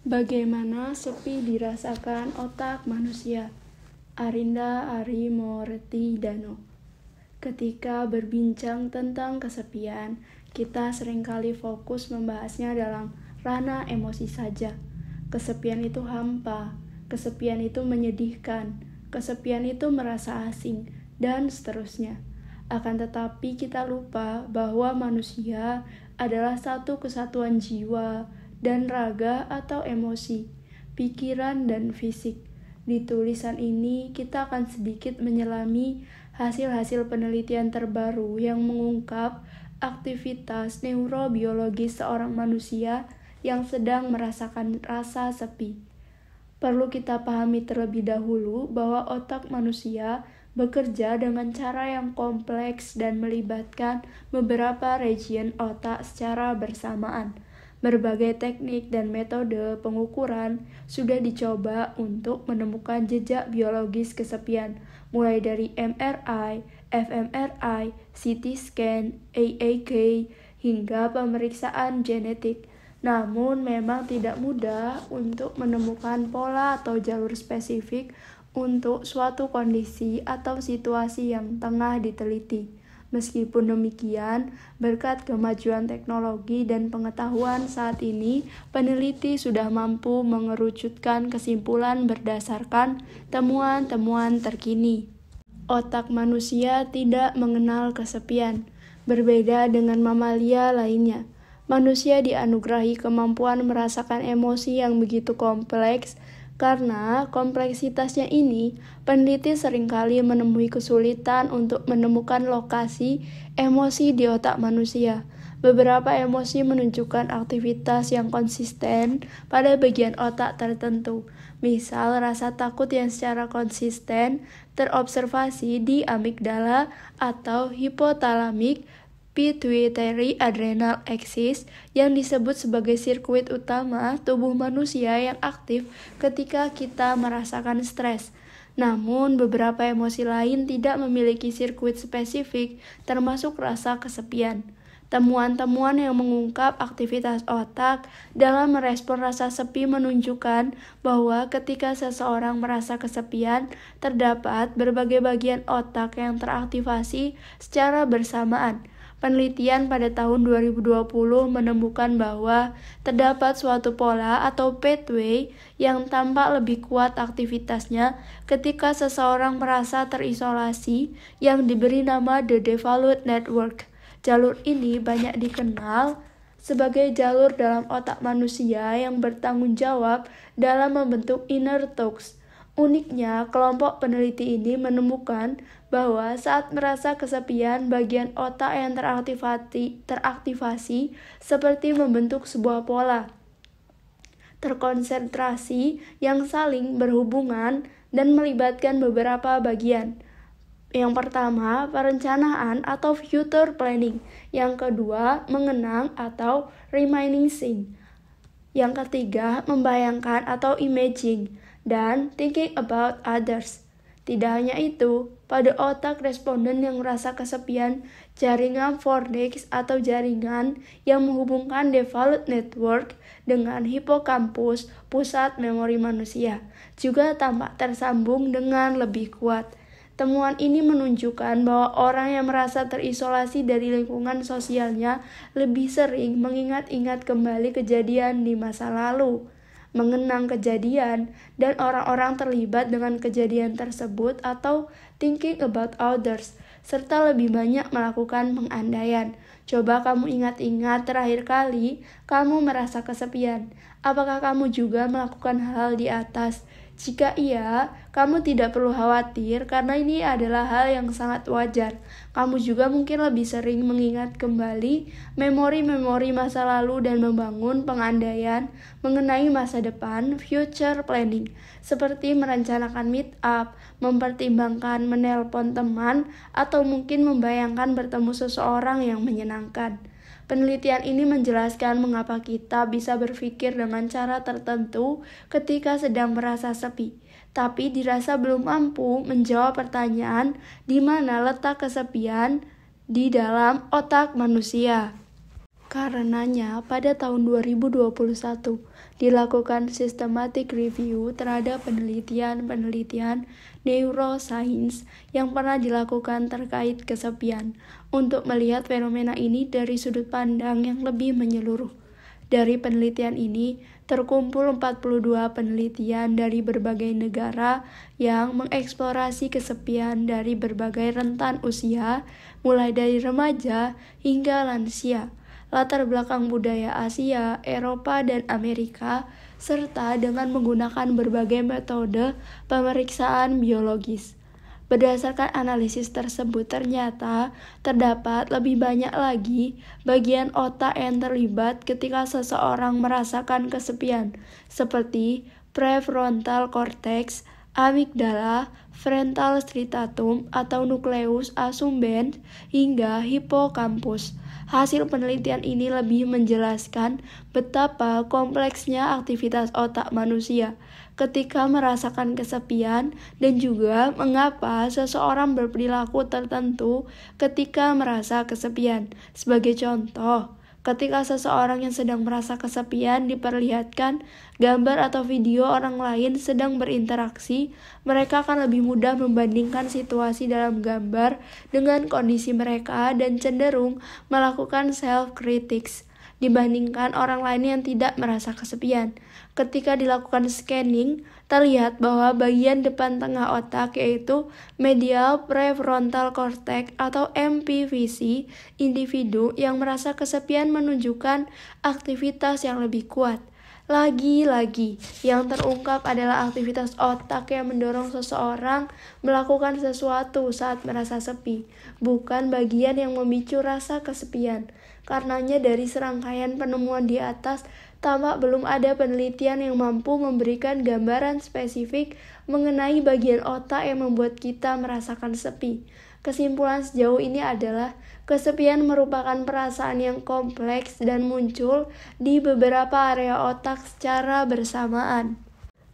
Bagaimana sepi dirasakan otak manusia? Arinda Arimortidano. Ketika berbincang tentang kesepian, kita seringkali fokus membahasnya dalam ranah emosi saja. Kesepian itu hampa, kesepian itu menyedihkan, kesepian itu merasa asing, dan seterusnya. Akan tetapi kita lupa bahwa manusia adalah satu kesatuan jiwa dan raga atau emosi, pikiran dan fisik. Di tulisan ini kita akan sedikit menyelami hasil-hasil penelitian terbaru yang mengungkap aktivitas neurobiologis seorang manusia yang sedang merasakan rasa sepi. Perlu kita pahami terlebih dahulu bahwa otak manusia bekerja dengan cara yang kompleks dan melibatkan beberapa region otak secara bersamaan. Berbagai teknik dan metode pengukuran sudah dicoba untuk menemukan jejak biologis kesepian, mulai dari MRI, fMRI, CT scan, AAK, hingga pemeriksaan genetik. Namun memang tidak mudah untuk menemukan pola atau jalur spesifik untuk suatu kondisi atau situasi yang tengah diteliti. Meskipun demikian, berkat kemajuan teknologi dan pengetahuan saat ini, peneliti sudah mampu mengerucutkan kesimpulan berdasarkan temuan-temuan terkini. Otak manusia tidak mengenal kesepian, berbeda dengan mamalia lainnya. Manusia dianugerahi kemampuan merasakan emosi yang begitu kompleks. Karena kompleksitasnya ini, peneliti seringkali menemui kesulitan untuk menemukan lokasi emosi di otak manusia. Beberapa emosi menunjukkan aktivitas yang konsisten pada bagian otak tertentu. Misal, rasa takut yang secara konsisten terobservasi di amigdala atau hypothalamic pituitary adrenal axis yang disebut sebagai sirkuit utama tubuh manusia yang aktif ketika kita merasakan stres. Namun, beberapa emosi lain tidak memiliki sirkuit spesifik, termasuk rasa kesepian. Temuan-temuan yang mengungkap aktivitas otak dalam merespon rasa sepi menunjukkan bahwa ketika seseorang merasa kesepian, terdapat berbagai bagian otak yang teraktivasi secara bersamaan. Penelitian pada tahun 2020 menemukan bahwa terdapat suatu pola atau pathway yang tampak lebih kuat aktivitasnya ketika seseorang merasa terisolasi yang diberi nama The Devolute Network. Jalur ini banyak dikenal sebagai jalur dalam otak manusia yang bertanggung jawab dalam membentuk inner thoughts. Uniknya, kelompok peneliti ini menemukan bahwa saat merasa kesepian, bagian otak yang teraktivasi seperti membentuk sebuah pola terkonsentrasi yang saling berhubungan dan melibatkan beberapa bagian. Yang pertama, perencanaan atau future planning. Yang kedua, mengenang atau reminiscing. Yang ketiga, membayangkan atau imaging. Dan thinking about others. Tidak hanya itu, pada otak responden yang merasa kesepian, jaringan Fornix atau jaringan yang menghubungkan devolute network dengan hipokampus, pusat memori manusia, juga tampak tersambung dengan lebih kuat. Temuan ini menunjukkan bahwa orang yang merasa terisolasi dari lingkungan sosialnya lebih sering mengingat-ingat kembali kejadian di masa lalu, mengenang kejadian dan orang-orang terlibat dengan kejadian tersebut atau thinking about others, serta lebih banyak melakukan pengandaian. Coba kamu ingat-ingat terakhir kali kamu merasa kesepian. Apakah kamu juga melakukan hal di atas? Jika iya, kamu tidak perlu khawatir karena ini adalah hal yang sangat wajar. Kamu juga mungkin lebih sering mengingat kembali memori-memori masa lalu dan membangun pengandaian mengenai masa depan, future planning, seperti merencanakan meet up, mempertimbangkan menelpon teman, atau mungkin membayangkan bertemu seseorang yang menyenangkan. Penelitian ini menjelaskan mengapa kita bisa berpikir dengan cara tertentu ketika sedang merasa sepi, tapi dirasa belum mampu menjawab pertanyaan di mana letak kesepian di dalam otak manusia. Karenanya, pada tahun 2021 dilakukan systematic review terhadap penelitian neuroscience yang pernah dilakukan terkait kesepian untuk melihat fenomena ini dari sudut pandang yang lebih menyeluruh. Dari penelitian ini, terkumpul 42 penelitian dari berbagai negara yang mengeksplorasi kesepian dari berbagai rentan usia, mulai dari remaja hingga lansia, latar belakang budaya Asia, Eropa, dan Amerika, serta dengan menggunakan berbagai metode pemeriksaan biologis. Berdasarkan analisis tersebut, ternyata terdapat lebih banyak lagi bagian otak yang terlibat ketika seseorang merasakan kesepian, seperti prefrontal cortex, amigdala, frontal striatum atau nucleus accumbens, hingga hippocampus. Hasil penelitian ini lebih menjelaskan betapa kompleksnya aktivitas otak manusia ketika merasakan kesepian dan juga mengapa seseorang berperilaku tertentu ketika merasa kesepian. Sebagai contoh, ketika seseorang yang sedang merasa kesepian diperlihatkan gambar atau video orang lain sedang berinteraksi, mereka akan lebih mudah membandingkan situasi dalam gambar dengan kondisi mereka dan cenderung melakukan self-critics dibandingkan orang lain yang tidak merasa kesepian. Ketika dilakukan scanning, terlihat bahwa bagian depan tengah otak, yaitu medial prefrontal cortex atau MPVC, individu yang merasa kesepian menunjukkan aktivitas yang lebih kuat. Lagi-lagi, yang terungkap adalah aktivitas otak yang mendorong seseorang melakukan sesuatu saat merasa sepi, bukan bagian yang memicu rasa kesepian. Karenanya dari serangkaian penemuan di atas, tampak belum ada penelitian yang mampu memberikan gambaran spesifik mengenai bagian otak yang membuat kita merasakan sepi. Kesimpulan sejauh ini adalah kesepian merupakan perasaan yang kompleks dan muncul di beberapa area otak secara bersamaan.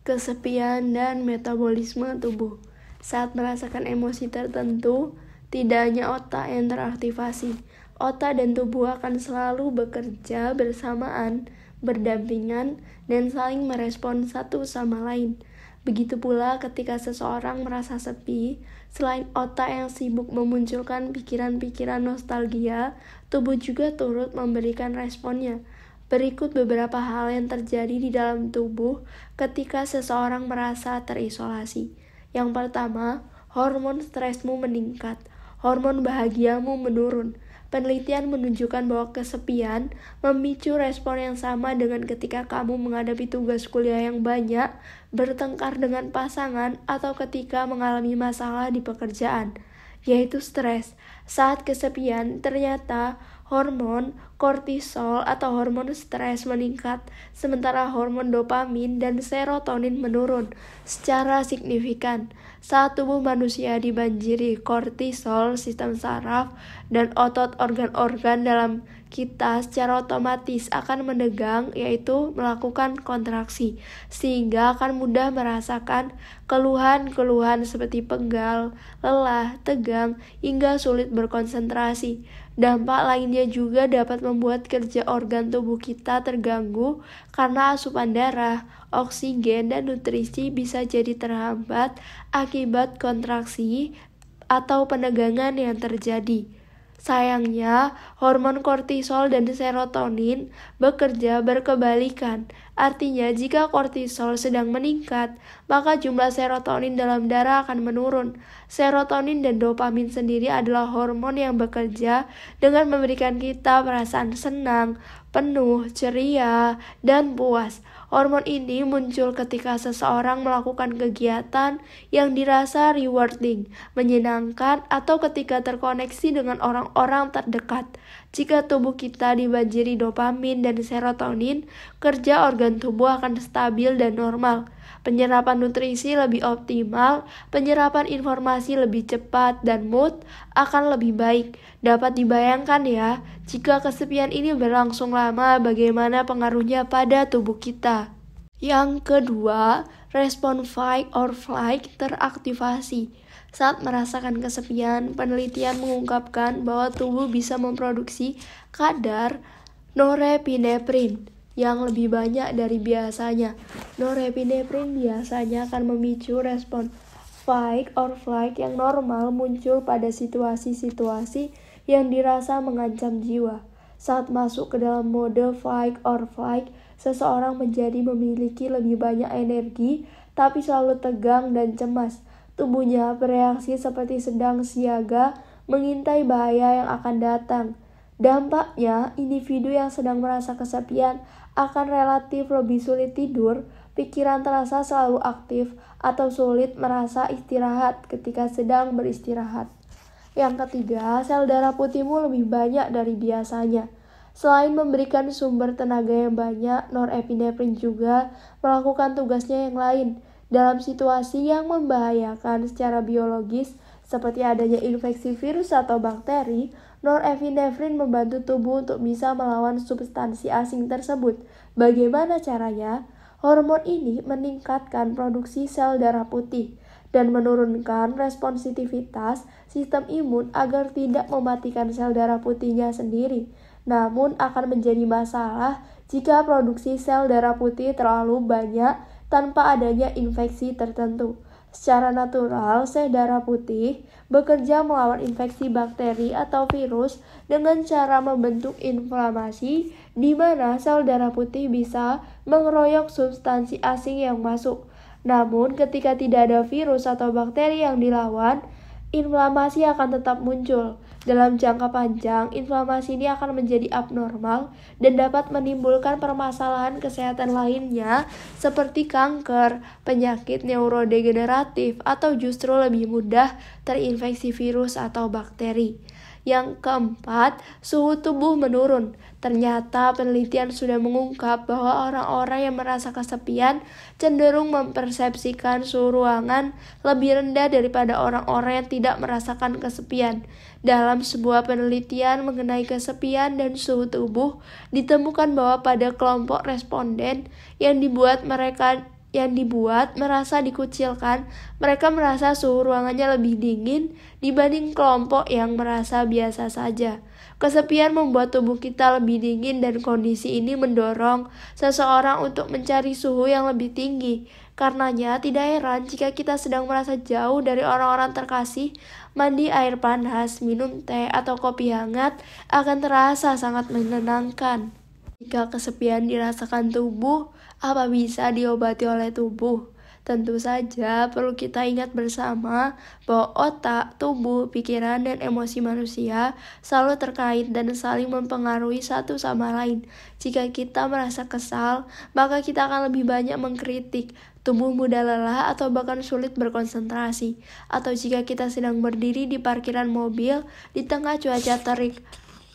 Kesepian dan metabolisme tubuh. Saat merasakan emosi tertentu, tidak hanya otak yang teraktivasi, otak dan tubuh akan selalu bekerja bersamaan, berdampingan, dan saling merespon satu sama lain. Begitu pula ketika seseorang merasa sepi, selain otak yang sibuk memunculkan pikiran-pikiran nostalgia, tubuh juga turut memberikan responnya. Berikut beberapa hal yang terjadi di dalam tubuh ketika seseorang merasa terisolasi. Yang pertama, hormon stresmu meningkat, hormon bahagiamu menurun. Penelitian menunjukkan bahwa kesepian memicu respon yang sama dengan ketika kamu menghadapi tugas kuliah yang banyak, bertengkar dengan pasangan, atau ketika mengalami masalah di pekerjaan, yaitu stres. Saat kesepian, ternyata hormon kortisol atau hormon stres meningkat, sementara hormon dopamin dan serotonin menurun secara signifikan. Saat tubuh manusia dibanjiri kortisol, sistem saraf dan otot organ-organ dalam kita secara otomatis akan menegang, yaitu melakukan kontraksi, sehingga akan mudah merasakan keluhan-keluhan seperti pegal, lelah, tegang, hingga sulit berkonsentrasi. Dampak lainnya juga dapat membuat kerja organ tubuh kita terganggu karena asupan darah, oksigen, dan nutrisi bisa jadi terhambat akibat kontraksi atau penegangan yang terjadi. Sayangnya, hormon kortisol dan serotonin bekerja berkebalikan. Artinya, jika kortisol sedang meningkat, maka jumlah serotonin dalam darah akan menurun. Serotonin dan dopamin sendiri adalah hormon yang bekerja dengan memberikan kita perasaan senang, penuh, ceria, dan puas. Hormon ini muncul ketika seseorang melakukan kegiatan yang dirasa rewarding, menyenangkan, atau ketika terkoneksi dengan orang-orang terdekat. Jika tubuh kita dibanjiri dopamin dan serotonin, kerja organ tubuh akan stabil dan normal. Penyerapan nutrisi lebih optimal, penyerapan informasi lebih cepat, dan mood akan lebih baik. Dapat dibayangkan ya, jika kesepian ini berlangsung lama, bagaimana pengaruhnya pada tubuh kita. Yang kedua, respon fight or flight teraktivasi. Saat merasakan kesepian, penelitian mengungkapkan bahwa tubuh bisa memproduksi kadar norepinefrin yang lebih banyak dari biasanya. Norepinefrin biasanya akan memicu respon fight or flight yang normal muncul pada situasi-situasi yang dirasa mengancam jiwa. Saat masuk ke dalam mode fight or flight, seseorang menjadi memiliki lebih banyak energi, tapi selalu tegang dan cemas. Tubuhnya bereaksi seperti sedang siaga, mengintai bahaya yang akan datang. Dampaknya, individu yang sedang merasa kesepian akan relatif lebih sulit tidur, pikiran terasa selalu aktif, atau sulit merasa istirahat ketika sedang beristirahat. Yang ketiga, sel darah putihmu lebih banyak dari biasanya. Selain memberikan sumber tenaga yang banyak, norepinefrin juga melakukan tugasnya yang lain. Dalam situasi yang membahayakan secara biologis, seperti adanya infeksi virus atau bakteri, norepinefrin membantu tubuh untuk bisa melawan substansi asing tersebut. Bagaimana caranya? Hormon ini meningkatkan produksi sel darah putih dan menurunkan responsitivitas sistem imun agar tidak mematikan sel darah putihnya sendiri. Namun akan menjadi masalah jika produksi sel darah putih terlalu banyak tanpa adanya infeksi tertentu. Secara natural, sel darah putih bekerja melawan infeksi bakteri atau virus dengan cara membentuk inflamasi, di mana sel darah putih bisa mengeroyok substansi asing yang masuk. Namun, ketika tidak ada virus atau bakteri yang dilawan, inflamasi akan tetap muncul. Dalam jangka panjang, inflamasi ini akan menjadi abnormal dan dapat menimbulkan permasalahan kesehatan lainnya seperti kanker, penyakit neurodegeneratif, atau justru lebih mudah terinfeksi virus atau bakteri. Yang keempat, suhu tubuh menurun. Ternyata penelitian sudah mengungkap bahwa orang-orang yang merasa kesepian cenderung mempersepsikan suhu ruangan lebih rendah daripada orang-orang yang tidak merasakan kesepian. Dalam sebuah penelitian mengenai kesepian dan suhu tubuh, ditemukan bahwa pada kelompok responden yang dibuat merasa dikucilkan, mereka merasa suhu ruangannya lebih dingin dibanding kelompok yang merasa biasa saja. Kesepian membuat tubuh kita lebih dingin dan kondisi ini mendorong seseorang untuk mencari suhu yang lebih tinggi. Karenanya, tidak heran jika kita sedang merasa jauh dari orang-orang terkasih, mandi air panas, minum teh, atau kopi hangat akan terasa sangat menenangkan. Jika kesepian dirasakan tubuh, apa bisa diobati oleh tubuh? Tentu saja perlu kita ingat bersama bahwa otak, tubuh, pikiran, dan emosi manusia selalu terkait dan saling mempengaruhi satu sama lain. Jika kita merasa kesal, maka kita akan lebih banyak mengkritik, tubuh mudah lelah atau bahkan sulit berkonsentrasi. Atau jika kita sedang berdiri di parkiran mobil di tengah cuaca terik,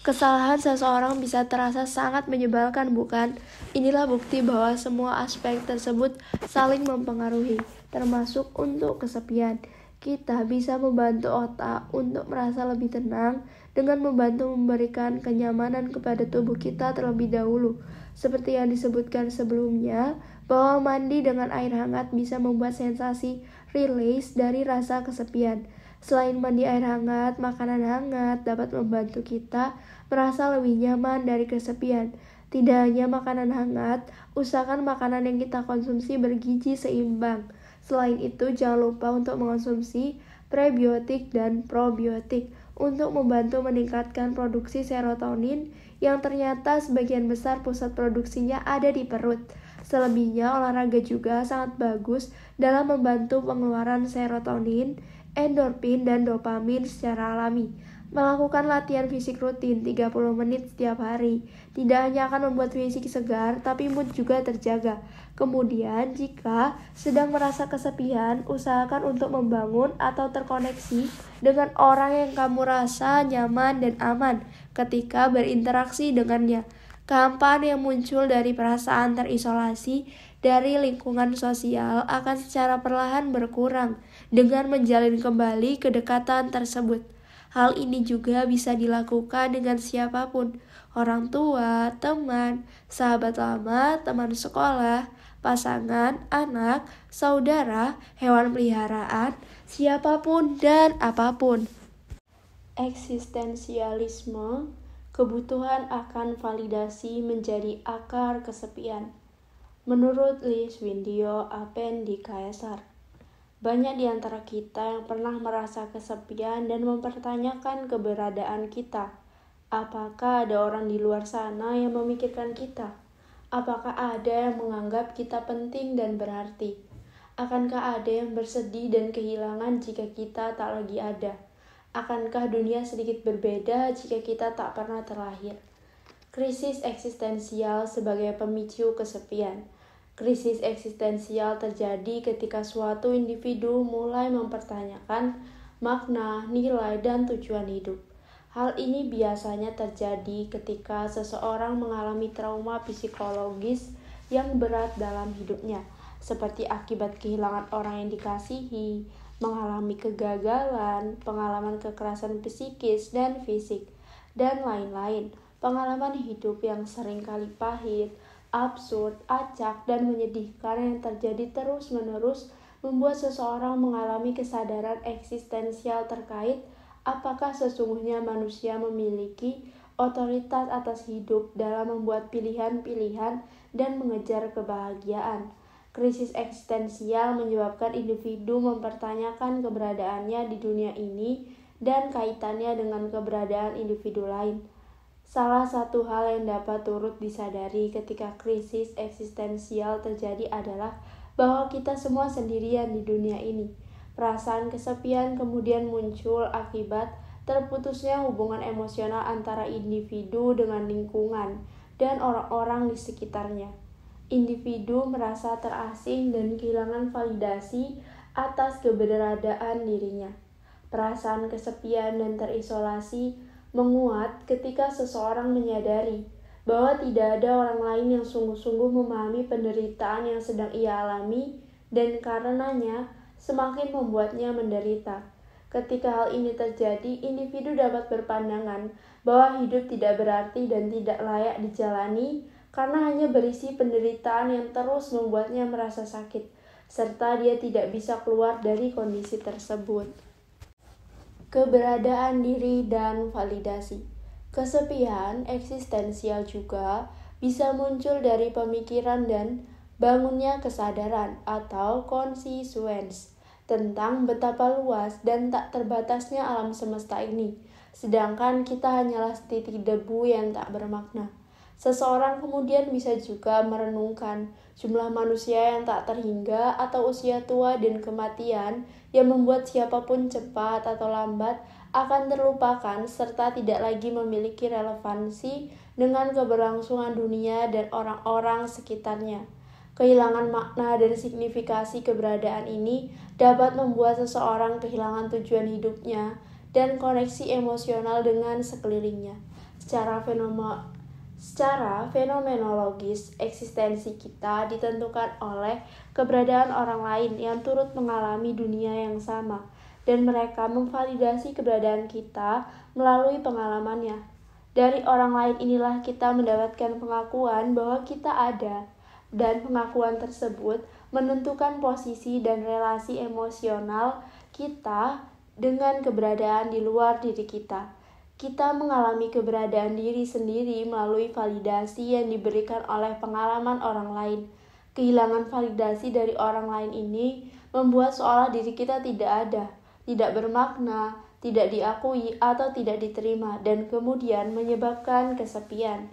kesalahan seseorang bisa terasa sangat menyebalkan, bukan? Inilah bukti bahwa semua aspek tersebut saling mempengaruhi, termasuk untuk kesepian. Kita bisa membantu otak untuk merasa lebih tenang dengan membantu memberikan kenyamanan kepada tubuh kita terlebih dahulu. Seperti yang disebutkan sebelumnya, bahwa mandi dengan air hangat bisa membuat sensasi release dari rasa kesepian. Selain mandi air hangat, makanan hangat dapat membantu kita merasa lebih nyaman dari kesepian. Tidak hanya makanan hangat, usahakan makanan yang kita konsumsi bergizi seimbang. Selain itu, jangan lupa untuk mengonsumsi prebiotik dan probiotik untuk membantu meningkatkan produksi serotonin yang ternyata sebagian besar pusat produksinya ada di perut. Selebihnya, olahraga juga sangat bagus dalam membantu pengeluaran serotonin, endorfin, dan dopamin secara alami. Melakukan latihan fisik rutin 30 menit setiap hari tidak hanya akan membuat fisik segar, tapi mood juga terjaga. Kemudian, jika sedang merasa kesepian, usahakan untuk membangun atau terkoneksi dengan orang yang kamu rasa nyaman dan aman ketika berinteraksi dengannya. Kehampaan yang muncul dari perasaan terisolasi dari lingkungan sosial akan secara perlahan berkurang dengan menjalin kembali kedekatan tersebut. Hal ini juga bisa dilakukan dengan siapapun, orang tua, teman, sahabat lama, teman sekolah, pasangan, anak, saudara, hewan peliharaan, siapapun dan apapun. Eksistensialisme, kebutuhan akan validasi menjadi akar kesepian. Menurut Lee Swindio Appendikaesar, banyak di antara kita yang pernah merasa kesepian dan mempertanyakan keberadaan kita. Apakah ada orang di luar sana yang memikirkan kita? Apakah ada yang menganggap kita penting dan berarti? Akankah ada yang bersedih dan kehilangan jika kita tak lagi ada? Akankah dunia sedikit berbeda jika kita tak pernah terlahir? Krisis eksistensial sebagai pemicu kesepian. Krisis eksistensial terjadi ketika suatu individu mulai mempertanyakan makna, nilai, dan tujuan hidup. Hal ini biasanya terjadi ketika seseorang mengalami trauma psikologis yang berat dalam hidupnya, seperti akibat kehilangan orang yang dikasihi, mengalami kegagalan, pengalaman kekerasan psikis dan fisik, dan lain-lain. Pengalaman hidup yang seringkali pahit, absurd, acak, dan menyedihkan yang terjadi terus-menerus membuat seseorang mengalami kesadaran eksistensial terkait apakah sesungguhnya manusia memiliki otoritas atas hidup dalam membuat pilihan-pilihan dan mengejar kebahagiaan. Krisis eksistensial menyebabkan individu mempertanyakan keberadaannya di dunia ini dan kaitannya dengan keberadaan individu lain. Salah satu hal yang dapat turut disadari ketika krisis eksistensial terjadi adalah bahwa kita semua sendirian di dunia ini. Perasaan kesepian kemudian muncul akibat terputusnya hubungan emosional antara individu dengan lingkungan dan orang-orang di sekitarnya. Individu merasa terasing dan kehilangan validasi atas keberadaan dirinya. Perasaan kesepian dan terisolasi menguat ketika seseorang menyadari bahwa tidak ada orang lain yang sungguh-sungguh memahami penderitaan yang sedang ia alami dan karenanya semakin membuatnya menderita. Ketika hal ini terjadi, individu dapat berpandangan bahwa hidup tidak berarti dan tidak layak dijalani karena hanya berisi penderitaan yang terus membuatnya merasa sakit, serta dia tidak bisa keluar dari kondisi tersebut. Keberadaan diri dan validasi. Kesepian eksistensial juga bisa muncul dari pemikiran dan bangunnya kesadaran atau konsistensi tentang betapa luas dan tak terbatasnya alam semesta ini, sedangkan kita hanyalah setitik debu yang tak bermakna. Seseorang kemudian bisa juga merenungkan jumlah manusia yang tak terhingga atau usia tua dan kematian yang membuat siapapun cepat atau lambat akan terlupakan serta tidak lagi memiliki relevansi dengan keberlangsungan dunia dan orang-orang sekitarnya. Kehilangan makna dan signifikasi keberadaan ini dapat membuat seseorang kehilangan tujuan hidupnya dan koneksi emosional dengan sekelilingnya. Secara fenomenologis, eksistensi kita ditentukan oleh keberadaan orang lain yang turut mengalami dunia yang sama, dan mereka memvalidasi keberadaan kita melalui pengalamannya. Dari orang lain inilah kita mendapatkan pengakuan bahwa kita ada, dan pengakuan tersebut menentukan posisi dan relasi emosional kita dengan keberadaan di luar diri kita. Kita mengalami keberadaan diri sendiri melalui validasi yang diberikan oleh pengalaman orang lain. Kehilangan validasi dari orang lain ini membuat seolah diri kita tidak ada, tidak bermakna, tidak diakui atau tidak diterima, dan kemudian menyebabkan kesepian.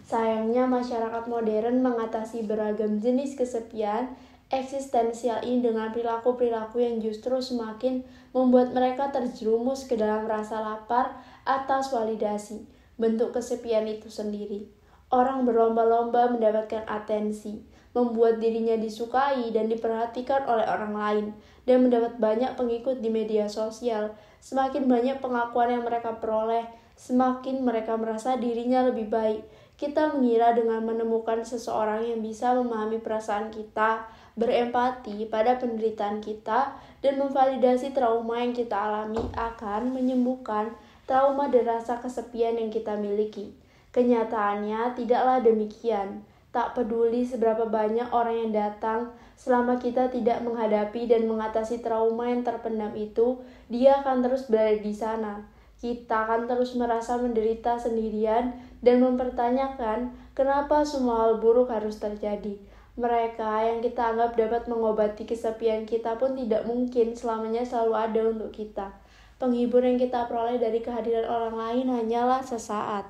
Sayangnya masyarakat modern mengatasi beragam jenis kesepian eksistensial ini dengan perilaku-perilaku yang justru semakin membuat mereka terjerumus ke dalam rasa lapar atas validasi, bentuk kesepian itu sendiri. Orang berlomba-lomba mendapatkan atensi, membuat dirinya disukai dan diperhatikan oleh orang lain, dan mendapat banyak pengikut di media sosial. Semakin banyak pengakuan yang mereka peroleh, semakin mereka merasa dirinya lebih baik. Kita mengira dengan menemukan seseorang yang bisa memahami perasaan kita, berempati pada penderitaan kita, dan memvalidasi trauma yang kita alami akan menyembuhkan trauma dan rasa kesepian yang kita miliki. Kenyataannya tidaklah demikian. Tak peduli seberapa banyak orang yang datang, selama kita tidak menghadapi dan mengatasi trauma yang terpendam itu, dia akan terus berada di sana. Kita akan terus merasa menderita sendirian dan mempertanyakan kenapa semua hal buruk harus terjadi. Mereka yang kita anggap dapat mengobati kesepian kita pun tidak mungkin selamanya selalu ada untuk kita. Penghibur yang kita peroleh dari kehadiran orang lain hanyalah sesaat.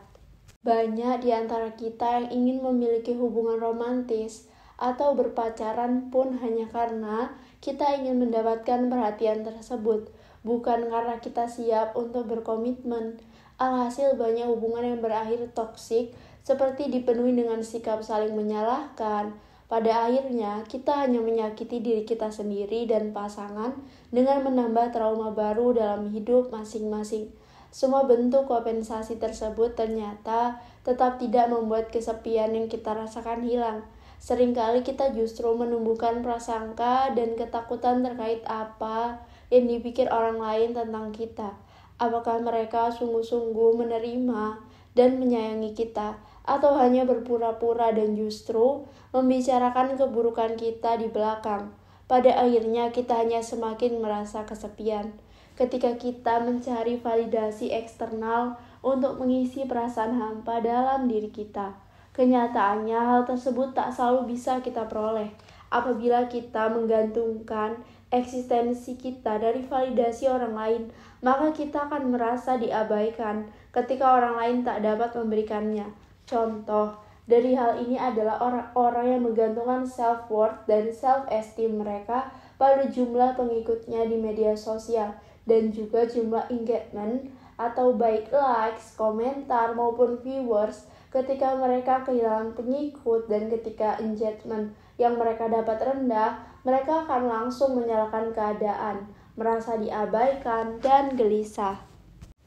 Banyak di antara kita yang ingin memiliki hubungan romantis atau berpacaran pun hanya karena kita ingin mendapatkan perhatian tersebut, bukan karena kita siap untuk berkomitmen. Alhasil banyak hubungan yang berakhir toksik seperti dipenuhi dengan sikap saling menyalahkan. Pada akhirnya, kita hanya menyakiti diri kita sendiri dan pasangan dengan menambah trauma baru dalam hidup masing-masing. Semua bentuk kompensasi tersebut ternyata tetap tidak membuat kesepian yang kita rasakan hilang. Seringkali kita justru menumbuhkan prasangka dan ketakutan terkait apa yang dipikir orang lain tentang kita. Apakah mereka sungguh-sungguh menerima dan menyayangi kita, atau hanya berpura-pura dan justru membicarakan keburukan kita di belakang. Pada akhirnya kita hanya semakin merasa kesepian. Ketika kita mencari validasi eksternal untuk mengisi perasaan hampa dalam diri kita, kenyataannya hal tersebut tak selalu bisa kita peroleh. Apabila kita menggantungkan eksistensi kita dari validasi orang lain, maka kita akan merasa diabaikan ketika orang lain tak dapat memberikannya. Contoh dari hal ini adalah orang-orang yang menggantungkan self-worth dan self-esteem mereka pada jumlah pengikutnya di media sosial dan juga jumlah engagement atau baik likes, komentar, maupun viewers, ketika mereka kehilangan pengikut dan ketika engagement yang mereka dapat rendah, mereka akan langsung menyalahkan keadaan, merasa diabaikan, dan gelisah.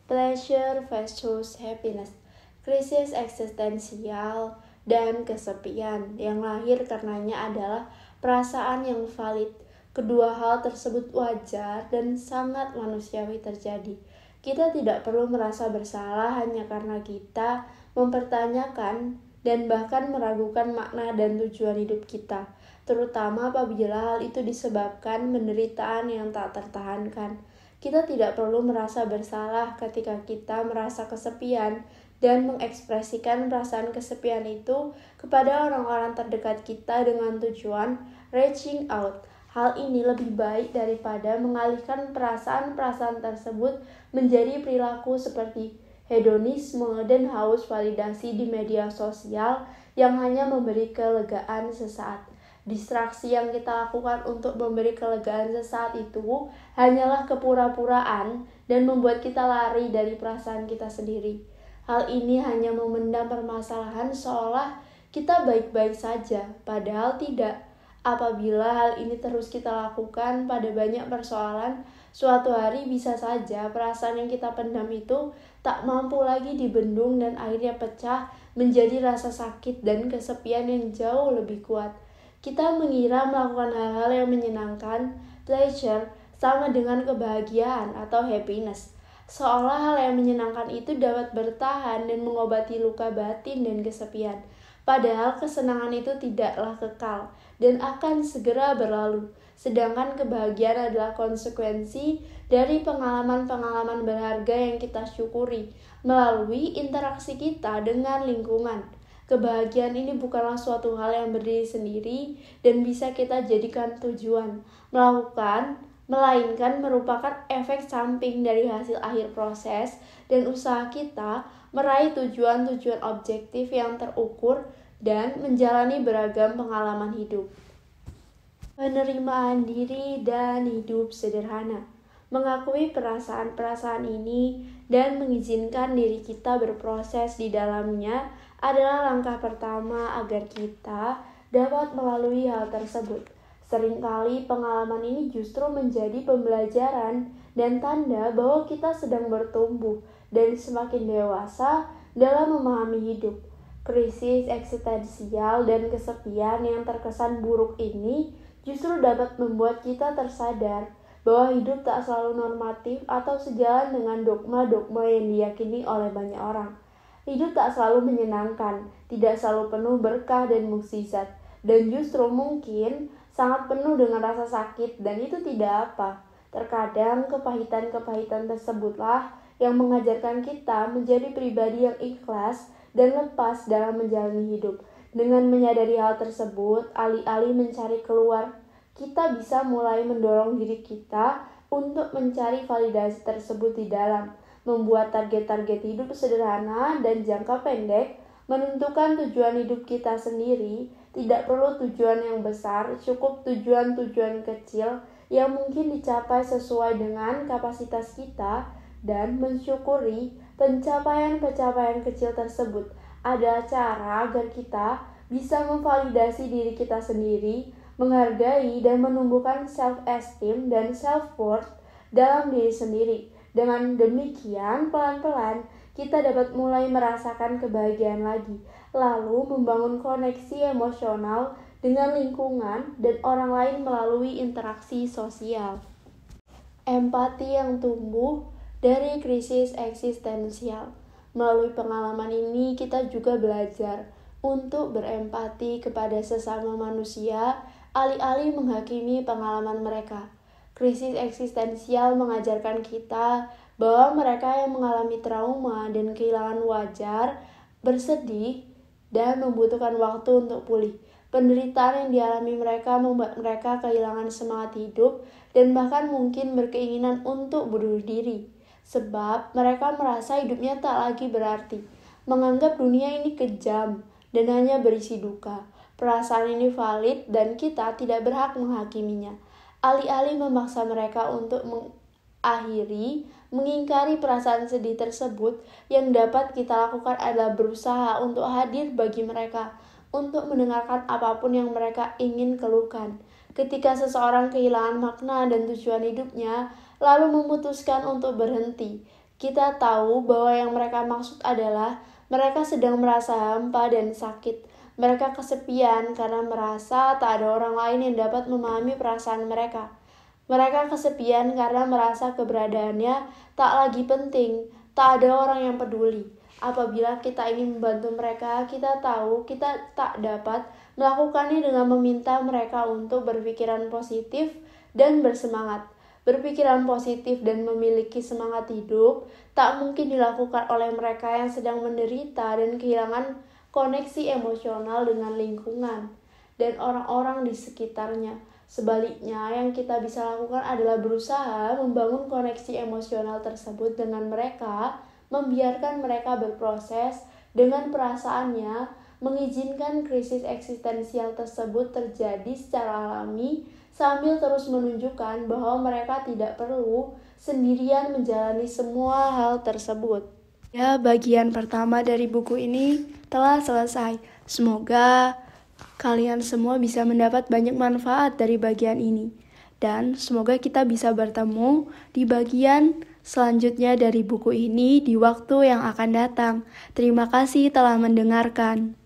Pleasure versus happiness. Krisis eksistensial dan kesepian yang lahir karenanya adalah perasaan yang valid. Kedua hal tersebut wajar dan sangat manusiawi terjadi. Kita tidak perlu merasa bersalah hanya karena kita mempertanyakan dan bahkan meragukan makna dan tujuan hidup kita, terutama apabila hal itu disebabkan penderitaan yang tak tertahankan. Kita tidak perlu merasa bersalah ketika kita merasa kesepian dan mengekspresikan perasaan kesepian itu kepada orang-orang terdekat kita dengan tujuan reaching out. Hal ini lebih baik daripada mengalihkan perasaan-perasaan tersebut menjadi perilaku seperti hedonisme dan haus validasi di media sosial yang hanya memberi kelegaan sesaat. Distraksi yang kita lakukan untuk memberi kelegaan sesaat itu hanyalah kepura-puraan dan membuat kita lari dari perasaan kita sendiri. Hal ini hanya memendam permasalahan seolah kita baik-baik saja, padahal tidak. Apabila hal ini terus kita lakukan pada banyak persoalan, suatu hari bisa saja perasaan yang kita pendam itu tak mampu lagi dibendung dan akhirnya pecah menjadi rasa sakit dan kesepian yang jauh lebih kuat. Kita mengira melakukan hal-hal yang menyenangkan, pleasure, sama dengan kebahagiaan atau happiness. Seolah hal yang menyenangkan itu dapat bertahan dan mengobati luka batin dan kesepian. Padahal kesenangan itu tidaklah kekal dan akan segera berlalu. Sedangkan kebahagiaan adalah konsekuensi dari pengalaman-pengalaman berharga yang kita syukuri melalui interaksi kita dengan lingkungan. Kebahagiaan ini bukanlah suatu hal yang berdiri sendiri dan bisa kita jadikan tujuan, melainkan merupakan efek samping dari hasil akhir proses dan usaha kita meraih tujuan-tujuan objektif yang terukur dan menjalani beragam pengalaman hidup. Penerimaan diri dan hidup sederhana. Mengakui perasaan-perasaan ini dan mengizinkan diri kita berproses di dalamnya adalah langkah pertama agar kita dapat melalui hal tersebut. Seringkali pengalaman ini justru menjadi pembelajaran dan tanda bahwa kita sedang bertumbuh dan semakin dewasa dalam memahami hidup. Krisis eksistensial dan kesepian yang terkesan buruk ini justru dapat membuat kita tersadar bahwa hidup tak selalu normatif atau sejalan dengan dogma-dogma yang diyakini oleh banyak orang. Hidup tak selalu menyenangkan, tidak selalu penuh berkah dan mukjizat, dan justru mungkin sangat penuh dengan rasa sakit, dan itu tidak apa. Terkadang kepahitan-kepahitan tersebutlah yang mengajarkan kita menjadi pribadi yang ikhlas dan lepas dalam menjalani hidup. Dengan menyadari hal tersebut, alih-alih mencari keluar, kita bisa mulai mendorong diri kita untuk mencari validasi tersebut di dalam, membuat target-target hidup sederhana dan jangka pendek, menentukan tujuan hidup kita sendiri. Tidak perlu tujuan yang besar, cukup tujuan-tujuan kecil yang mungkin dicapai sesuai dengan kapasitas kita, dan mensyukuri pencapaian-pencapaian kecil tersebut adalah cara agar kita bisa memvalidasi diri kita sendiri, menghargai dan menumbuhkan self-esteem dan self-worth dalam diri sendiri. Dengan demikian, pelan-pelan kita dapat mulai merasakan kebahagiaan lagi, lalu membangun koneksi emosional dengan lingkungan dan orang lain melalui interaksi sosial. Empati yang tumbuh dari krisis eksistensial. Melalui pengalaman ini, kita juga belajar untuk berempati kepada sesama manusia, alih-alih menghakimi pengalaman mereka. Krisis eksistensial mengajarkan kita bahwa mereka yang mengalami trauma dan kehilangan wajar, bersedih, dan membutuhkan waktu untuk pulih. Penderitaan yang dialami mereka membuat mereka kehilangan semangat hidup dan bahkan mungkin berkeinginan untuk bunuh diri. Sebab mereka merasa hidupnya tak lagi berarti, menganggap dunia ini kejam dan hanya berisi duka. Perasaan ini valid dan kita tidak berhak menghakiminya. Alih-alih memaksa mereka untuk mengakhiri Mengingkari perasaan sedih tersebut, yang dapat kita lakukan adalah berusaha untuk hadir bagi mereka, untuk mendengarkan apapun yang mereka ingin keluhkan. Ketika seseorang kehilangan makna dan tujuan hidupnya, lalu memutuskan untuk berhenti, kita tahu bahwa yang mereka maksud adalah mereka sedang merasa hampa dan sakit. Mereka kesepian karena merasa tak ada orang lain yang dapat memahami perasaan mereka. Mereka kesepian karena merasa keberadaannya tak lagi penting, tak ada orang yang peduli. Apabila kita ingin membantu mereka, kita tahu kita tak dapat melakukannya dengan meminta mereka untuk berpikiran positif dan bersemangat. Berpikiran positif dan memiliki semangat hidup tak mungkin dilakukan oleh mereka yang sedang menderita dan kehilangan koneksi emosional dengan lingkungan dan orang-orang di sekitarnya. Sebaliknya, yang kita bisa lakukan adalah berusaha membangun koneksi emosional tersebut dengan mereka, membiarkan mereka berproses dengan perasaannya, mengizinkan krisis eksistensial tersebut terjadi secara alami, sambil terus menunjukkan bahwa mereka tidak perlu sendirian menjalani semua hal tersebut. Ya, bagian pertama dari buku ini telah selesai. Semoga kalian semua bisa mendapat banyak manfaat dari bagian ini. Dan semoga kita bisa bertemu di bagian selanjutnya dari buku ini di waktu yang akan datang. Terima kasih telah mendengarkan.